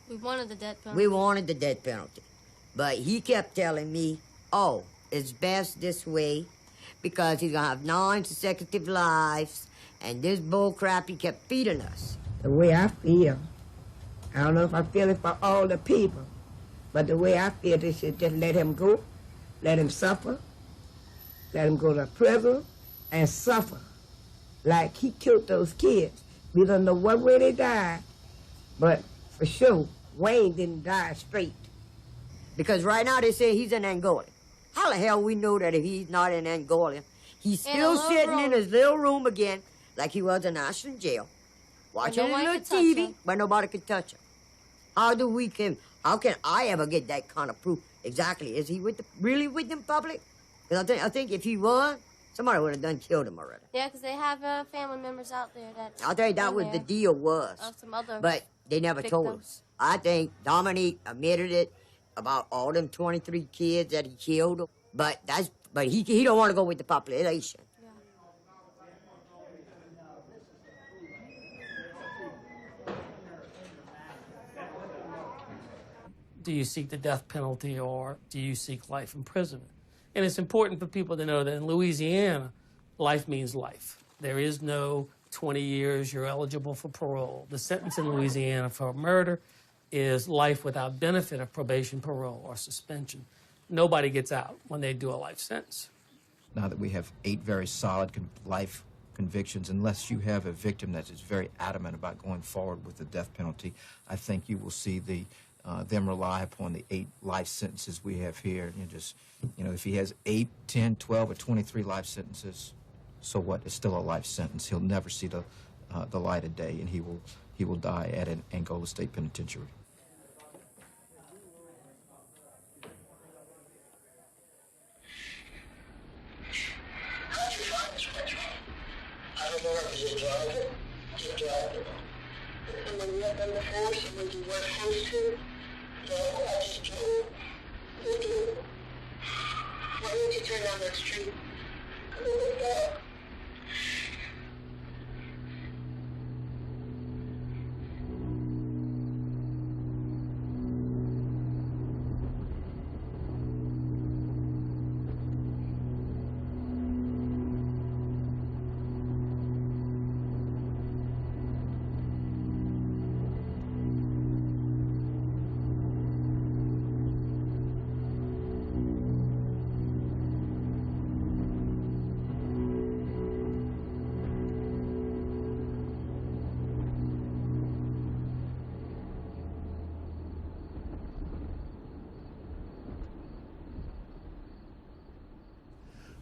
We wanted the death penalty. We wanted the death penalty. But he kept telling me, oh, it's best this way because he's going to have 9 consecutive lives, and this bull crap he kept feeding us. The way I feel, I don't know if I feel it for all the people, but the way I feel, they should just let him go, let him suffer, let him go to prison and suffer like he killed those kids. We don't know what way they died, but for sure, Wayne didn't die straight. Because right now they say he's in Angola. How the hell we know that if he's not in Angola, he's still sitting in his little room again like he was in Ashland jail, watching his little TV, but nobody could touch him. How can I ever get that kind of proof? Exactly, is he really with them public? Because I think if he was, somebody would have done killed him already. Yeah, because they have family members out there that. I'll tell you, that was the deal was. Of some other but they never told us. I think Dominique admitted it about all them 23 kids that he killed. But he don't want to go with the population. Do you seek the death penalty or do you seek life imprisonment? And it's important for people to know that in Louisiana, life means life. There is no 20 years, you're eligible for parole. The sentence in Louisiana for murder is life without benefit of probation, parole, or suspension. Nobody gets out when they do a life sentence. Now that we have 8 very solid life convictions, unless you have a victim that is very adamant about going forward with the death penalty, I think you will see them rely upon the 8 life sentences we have here. If he has 8, 10, 12, or 23 life sentences, so what? It's still a life sentence. He'll never see the light of day, and he will die at an Angola State Penitentiary. How'd you find this place? I don't know if you drive it. You drive it. Someone you up on the force, someone you work close to. No, I just drove. You do. Why don't you turn down that street? Come on, look up.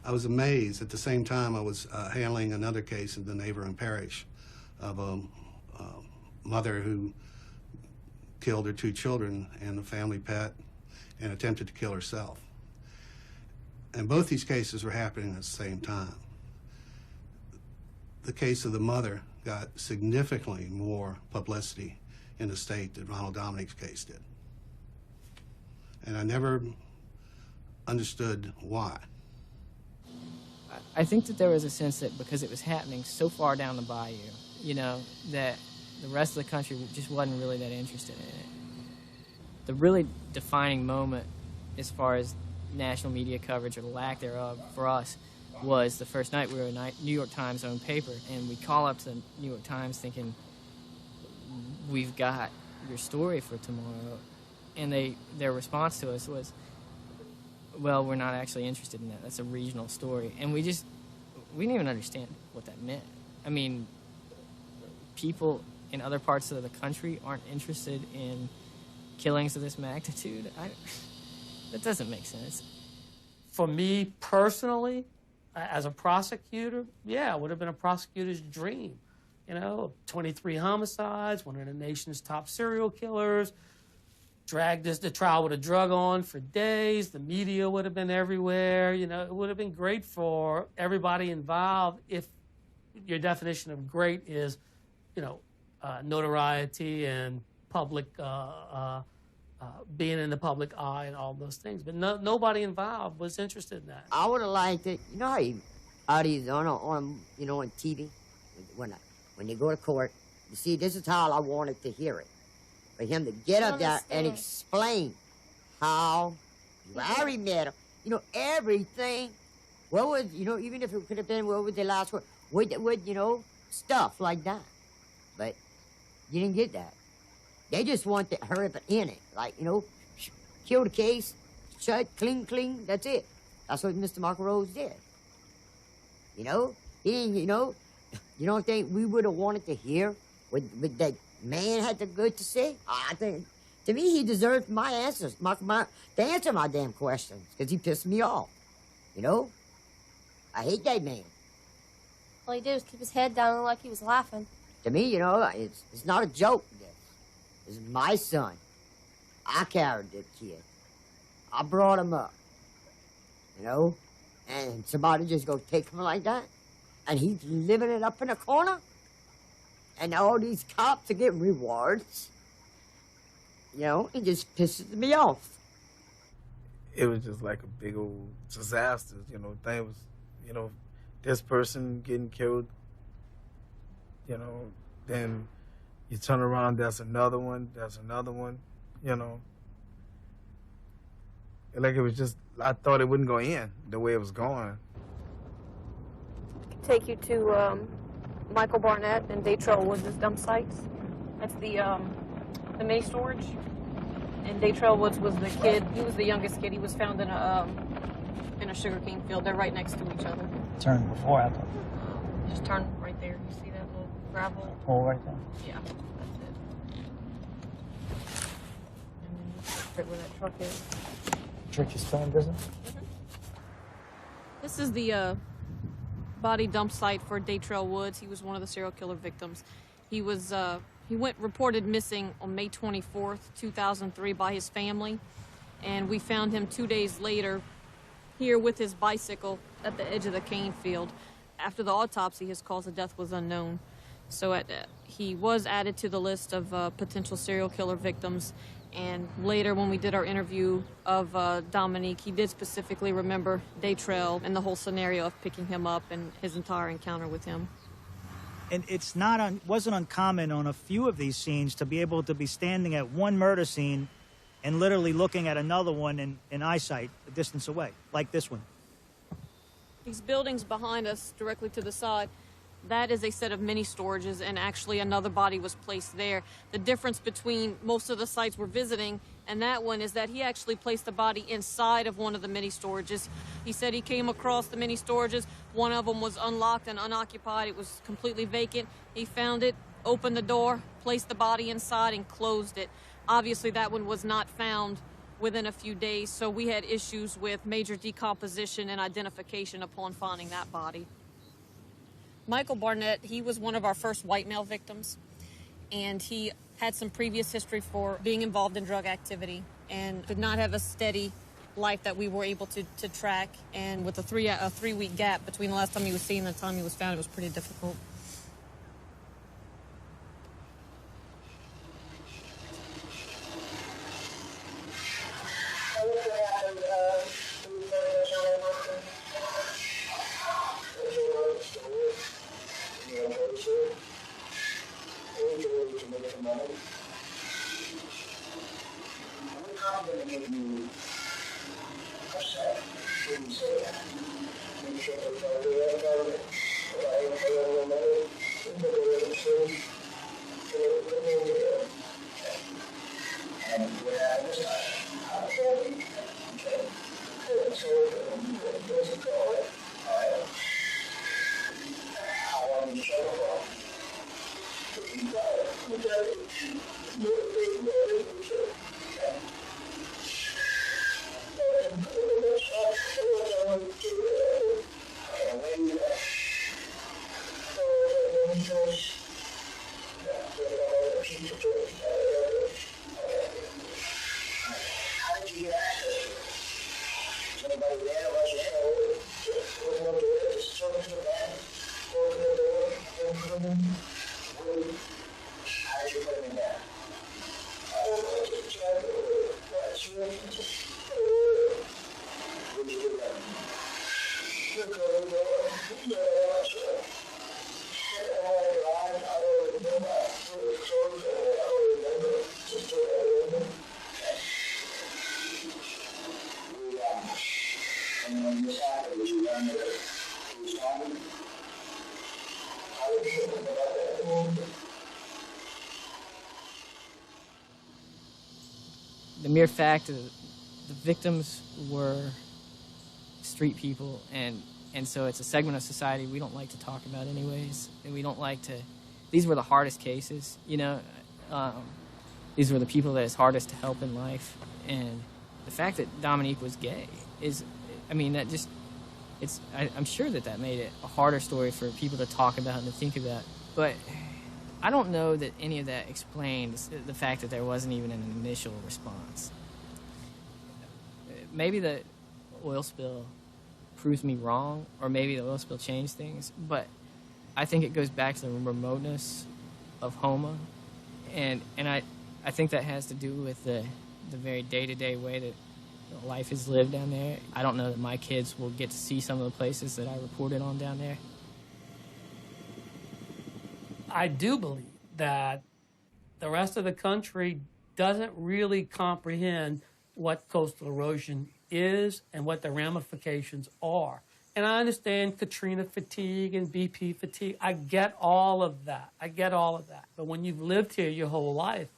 I was amazed. At the same time, I was handling another case in the neighboring parish of a mother who killed her 2 children and a family pet and attempted to kill herself. And both these cases were happening at the same time. The case of the mother got significantly more publicity in the state than Ronald Dominique's case did. And I never understood why. I think that there was a sense that because it was happening so far down the bayou, that the rest of the country just wasn't really that interested in it. The really defining moment as far as national media coverage or the lack thereof for us was the first night we were a New York Times owned paper, and we call up to the New York Times thinking, we've got your story for tomorrow. And their response to us was, well, we're not actually interested in that. That's a regional story. And we didn't even understand what that meant. I mean, people in other parts of the country aren't interested in killings of this magnitude. That doesn't make sense. For me personally, as a prosecutor, yeah, it would have been a prosecutor's dream. 23 homicides, one of the nation's top serial killers, the trial would have drug on for days. The media would have been everywhere. You know, it would have been great for everybody involved if your definition of great is, you know, notoriety and public, being in the public eye and all those things. But nobody involved was interested in that. I would have liked it. You know how you, on you know, on TV, when you go to court, you see, this is how I wanted to hear it. For him to get up there and explain how Larry met him, you know, everything. What was, you know, even if it could have been, what was the last word? With, you know, stuff like that. But you didn't get that. They just want to hurry up and end it. Like, you know, kill the case, shut, clean, that's it. That's what Mr. Marco Rose did. You know? He didn't, you don't think we would have wanted to hear what that man had the good to say? I think, to me, he deserved my answers, to answer my damn questions, because he pissed me off. You know? I hate that man. All he did was keep his head down and look like he was laughing. To me, you know, it's not a joke. This is my son. I carried that kid. I brought him up. You know? And somebody just go take him like that? And he's living it up in a corner? And all these cops are getting rewards? You know, it just pisses me off. It was just like a big old disaster, you know. Thing was, you know, this person getting killed, you know, then you turn around, there's another one, you know. Like it was just, I thought it wouldn't go in the way it was going. Take you to Michael Barnett and Daytrail Woods' dump sites. That's the mini storage. And Daytrail Woods was the kid. He was the youngest kid. He was found in a sugarcane field. They're right next to each other. Turn before, after. Just turn right there. You see that little gravel? Pole right there? Yeah, that's it. And then you see right where that truck is. Church is still in business? This is the body dump site for Daytrail Woods. He was one of the serial killer victims. He was he went reported missing on May 24th, 2003 by his family, and we found him 2 days later here with his bicycle at the edge of the cane field. After the autopsy, his cause of death was unknown. So he was added to the list of potential serial killer victims. And later, when we did our interview of Dominique, he did specifically remember Daytrail and the whole scenario of picking him up and his entire encounter with him. And it's wasn't uncommon on a few of these scenes to be able to be standing at one murder scene and literally looking at another one in eyesight, a distance away, like this one. These buildings behind us, directly to the side, that is a set of mini storages, and actually another body was placed there. The difference between most of the sites we're visiting and that one is that he actually placed the body inside of one of the mini storages. He said he came across the mini storages. One of them was unlocked and unoccupied. It was completely vacant. He found it, opened the door, placed the body inside, and closed it. Obviously, that one was not found within a few days, so we had issues with major decomposition and identification upon finding that body. Michael Barnett, he was one of our first white male victims, and he had some previous history for being involved in drug activity and did not have a steady life that we were able to track. And with a three-week gap between the last time he was seen and the time he was found, it was pretty difficult. Make sure The mere fact that the victims were street people, and so it's a segment of society we don't like to talk about anyways, and we don't like to. These were the hardest cases, you know. These were the people that it's hardest to help in life, and the fact that Dominique was gay is, I mean, that just, I'm sure that made it a harder story for people to talk about and to think about, but I don't know that any of that explains the fact that there wasn't even an initial response. Maybe the oil spill proves me wrong, or maybe the oil spill changed things, but I think it goes back to the remoteness of Houma, and I think that has to do with the very day-to-day way that life is lived down there. I don't know that my kids will get to see some of the places that I reported on down there. I do believe that the rest of the country doesn't really comprehend what coastal erosion is and what the ramifications are. And I understand Katrina fatigue and BP fatigue. I get all of that. But when you've lived here your whole life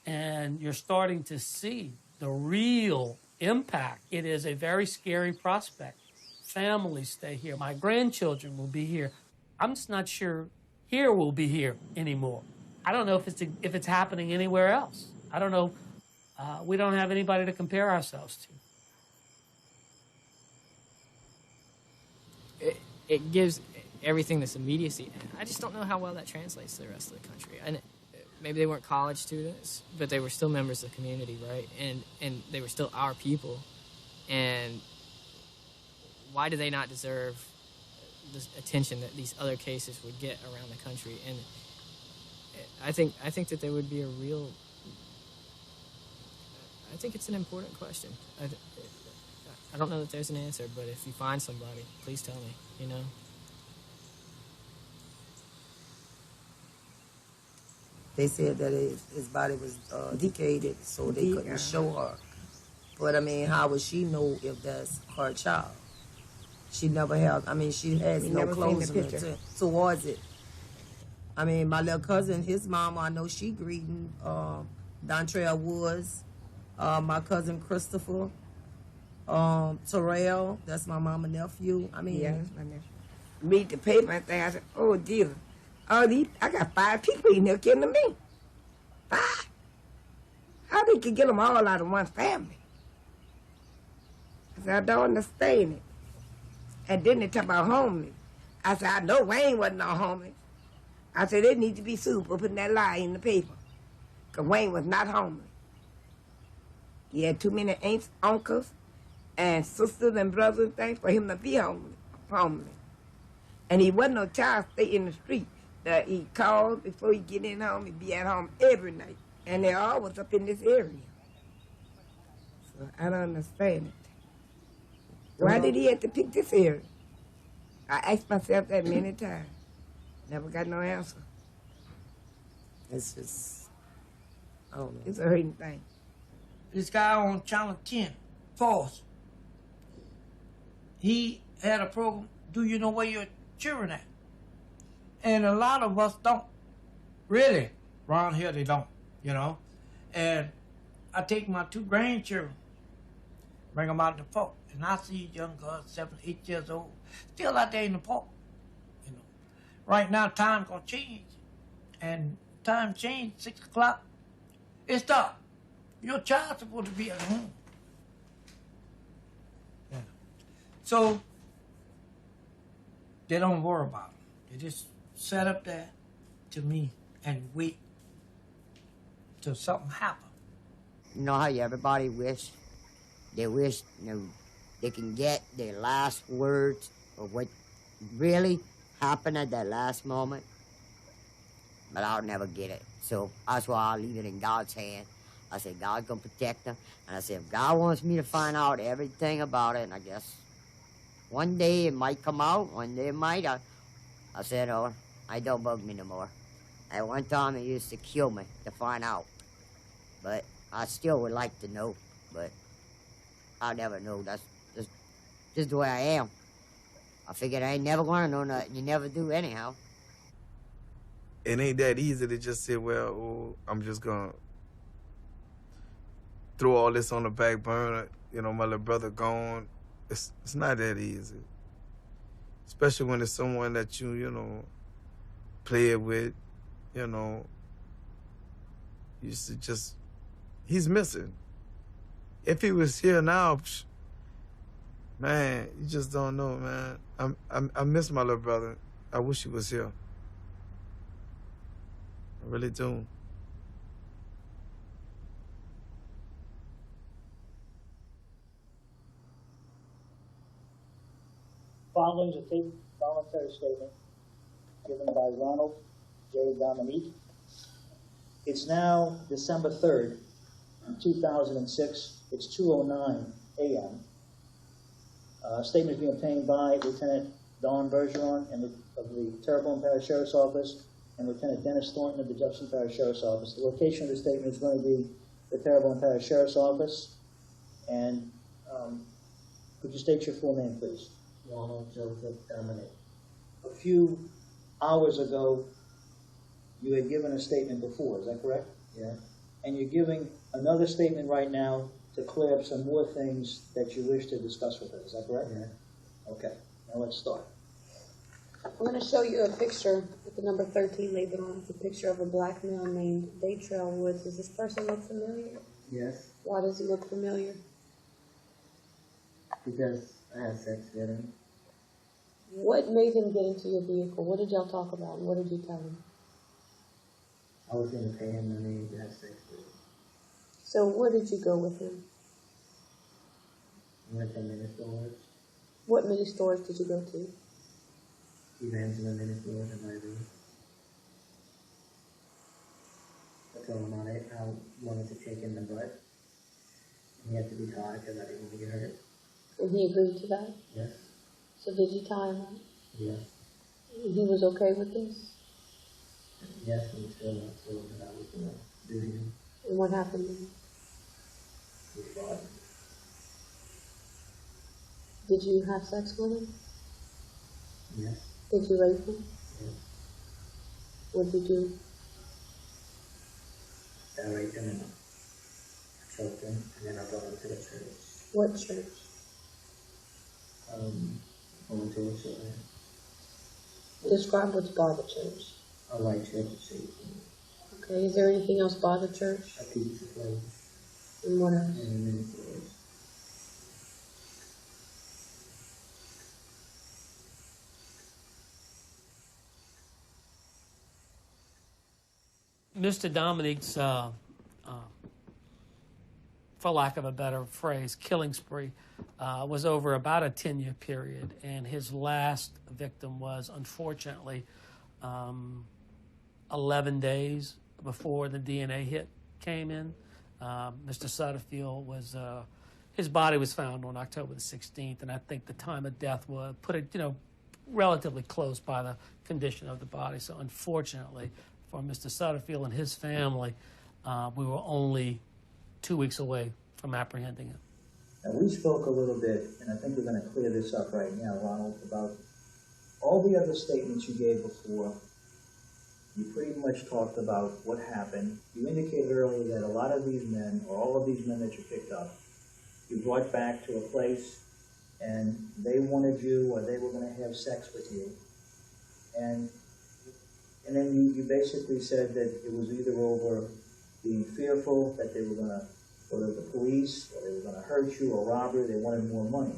and you're starting to see the real impact, it is a very scary prospect. Families stay here. My grandchildren will be here. I'm just not sure here will be here anymore. I don't know if it's happening anywhere else. I don't know. We don't have anybody to compare ourselves to. It gives everything this immediacy. I just don't know how well that translates to the rest of the country. And maybe they weren't college students, but they were still members of the community, right? And they were still our people. And why do they not deserve the attention that these other cases would get around the country? And I think that there would be a real. I think it's an important question. I don't know that there's an answer, but if you find somebody, please tell me, you know? They said that his body was decayed, so they couldn't show her. But, I mean, how would she know if that's her child? She never had, I mean, she has no clothes towards it. I mean, my little cousin, his mama, I know she greeting Dontrell Woods, my cousin Christopher, Terrell, that's my mama nephew. I mean, yeah, that's my nephew. Read the paper and think, I said, oh dear, I got 5 people in there killing me. 5? How they could get them all out of one family? I said, I don't understand it. And then they talk about homeless. I said, I know Wayne wasn't no homeless. I said, they need to be sued for putting that lie in the paper. Because Wayne was not homeless. He had too many aunts, uncles, and sisters and brothers and things for him to be homeless. And he wasn't no child stay in the street. He called before he get in home. He'd be at home every night. And they all was up in this area. So I don't understand it. Why did he have to pick this area? I asked myself that many times. Never got no answer. It's just, I don't know. It's a hurting thing. This guy on Channel 10, False, he had a program, Do You Know Where Your Children At? And a lot of us don't. Really. Around here they don't, you know. And I take my 2 grandchildren, bring them out to the park, and I see young girls, 7, 8 years old, still out there in the park. You know, right now time gonna change, and time change 6 o'clock. It's dark. Your child's supposed to be at home. Yeah. So they don't worry about it. They just set up there to me and wait till something happens. You know how everybody they wish, they can get their last words of what really happened at that last moment, but I'll never get it. So that's why I'll leave it in God's hand. I said, God's gonna protect them. And I said, if God wants me to find out everything about it, and I guess One day it might come out, one day it might. I said, oh, I don't bug me no more. At one time it used to kill me to find out. But I still would like to know, but I'll never know. That's just the way I am. I figured I ain't never gonna know nothing. You never do anyhow. It ain't that easy to just say, well, oh, I'm just gonna throw all this on the back burner. You know, my little brother gone. It's not that easy. Especially when it's someone that you know, play with, you know. You used to just, he's missing. If he was here now, man, you just don't know, man. I miss my little brother. I wish he was here. I really do. Following is a taped voluntary statement given by Ronald Dominique. It's now December 3rd, 2006. It's 2:09 a.m. A statement is being obtained by Lieutenant Don Bergeron of the Terrebonne Parish Sheriff's Office and Lieutenant Dennis Thornton of the Jefferson Parish Sheriff's Office. The location of the statement is going to be the Terrebonne Parish Sheriff's Office. And could you state your full name, please? Ronald Joseph Dominique. A few hours ago, you had given a statement before, is that correct? Yeah. And you're giving another statement right now to clear up some more things that you wish to discuss with us, is that correct? Yeah. Okay, now let's start. I'm going to show you a picture with the number 13 labeled on it. It's a picture of a black male named Baytrail Woods. Does this person look familiar? Yes. Why does he look familiar? Because I had sex with him. What made him get into your vehicle? What did y'all talk about, and what did you tell him? I was going to pay him money to have sex with him. So where did you go with him? We went to mini stores. What mini stores did you go to? He ran to the mini stores in my room. I told him I wanted to take in the butt. He had to be tied because I didn't want to get hurt. And he agreed to that? Yes. So did you tie him up? Yes. He was okay with this? Yes, and still not told that I was going to do him. And what happened then? We fought. Did you have sex with him? Yes. Did you rape him? Yes. What did you do? I raped him and I choked him, and then I brought him to the church. What church? Going to a church. Describe what's by the church. A white church of Satan. Okay, is there anything else by the church? A pizza place. And what else? And many stores. Mr. Dominique's, for lack of a better phrase, killing spree was over about a 10-year period, and his last victim was, unfortunately, 11 days before the DNA hit came in. Mr. Sutterfield was, his body was found on October the 16th, and I think the time of death was relatively close by the condition of the body. So unfortunately for Mr. Sutterfield and his family, we were only 2 weeks away from apprehending him. Now, we spoke a little bit, and I think we're going to clear this up right now, Ronald, about all the other statements you gave before. You pretty much talked about what happened. You indicated earlier that a lot of these men, or all of these men that you picked up, you brought back to a place, and they wanted you, or they were going to have sex with you. And then you basically said that it was either over being fearful that they were going to go to the police, or they were going to hurt you, or rob you, they wanted more money.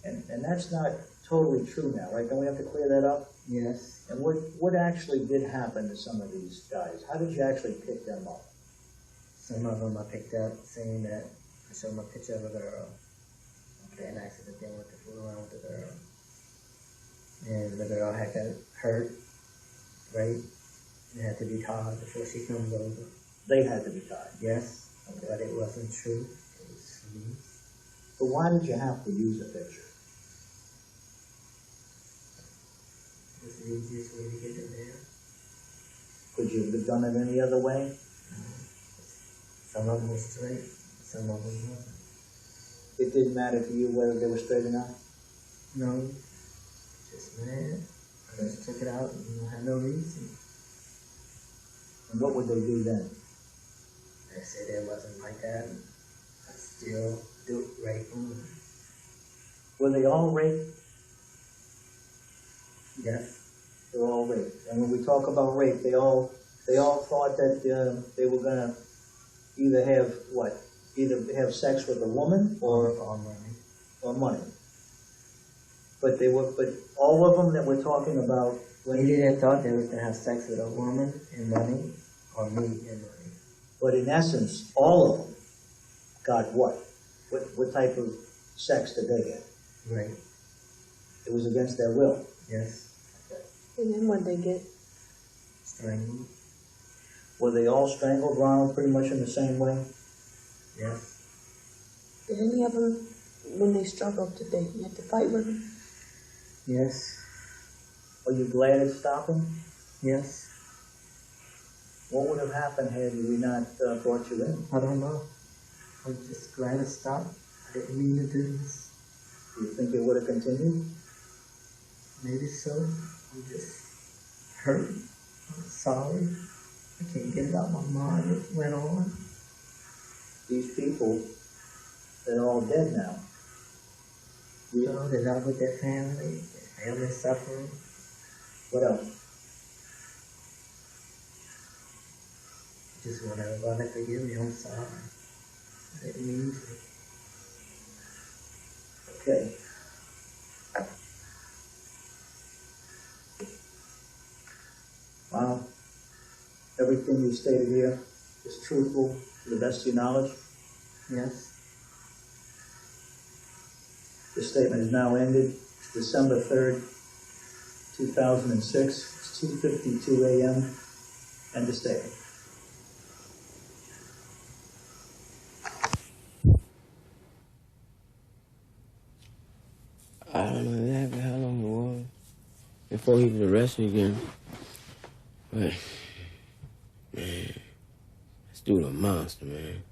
And that's not totally true now, right? Don't we have to clear that up? Yes. And what actually did happen to some of these guys? How did you actually pick them up? Some of them I picked up saying that I showed them a picture of a girl. Okay, and I asked if they went to fool around with the girl. And the girl had got hurt, right? It had to be tied before she comes over. They had to be tied? Yes, okay. But it wasn't true. It was me. So why did you have to use a picture? was the easiest way to get in there. Could you have done it any other way? Some of them were straight, some of them wasn't. It didn't matter to you whether they were straight or not? No, just mad. I just took it out and had no reason. And what would they do then? They said it wasn't like that. I still do rape them. Were they all raped? Yes. They were all raped. And when we talk about rape, they all thought that they were gonna either have what? Either have sex with a woman or money. Or money. But all of them that we're talking about. When they thought they was gonna have sex with a woman and money, or me and money. But in essence, all of them got what? What type of sex did they get? Right. It was against their will. Yes. And then what'd they get? Strangled. Were they all strangled, Ronald, pretty much in the same way? Yes. Did any of them, when they struggled, did they have to fight with them? Yes. Are you glad it stopped them? Yes. What would have happened had we not brought you in? I don't know. I'm just glad it stopped. I didn't mean to do this. Do you think it would have continued? Maybe so. I'm just hurt. I'm sorry. I can't get it out of my mind. It went on. These people, they're all dead now. You know, they're not with their family. Their family suffering. What else? Just want everybody to forgive me. I'm sorry. I didn't mean to. Okay. Wow. Everything you stated here is truthful to the best of your knowledge? Yes. This statement is now ended. It's December 3rd, 2006. It's 2:52 a.m. End of statement. I don't know exactly how long it was before he was arrested again. But, man, this dude a monster, man.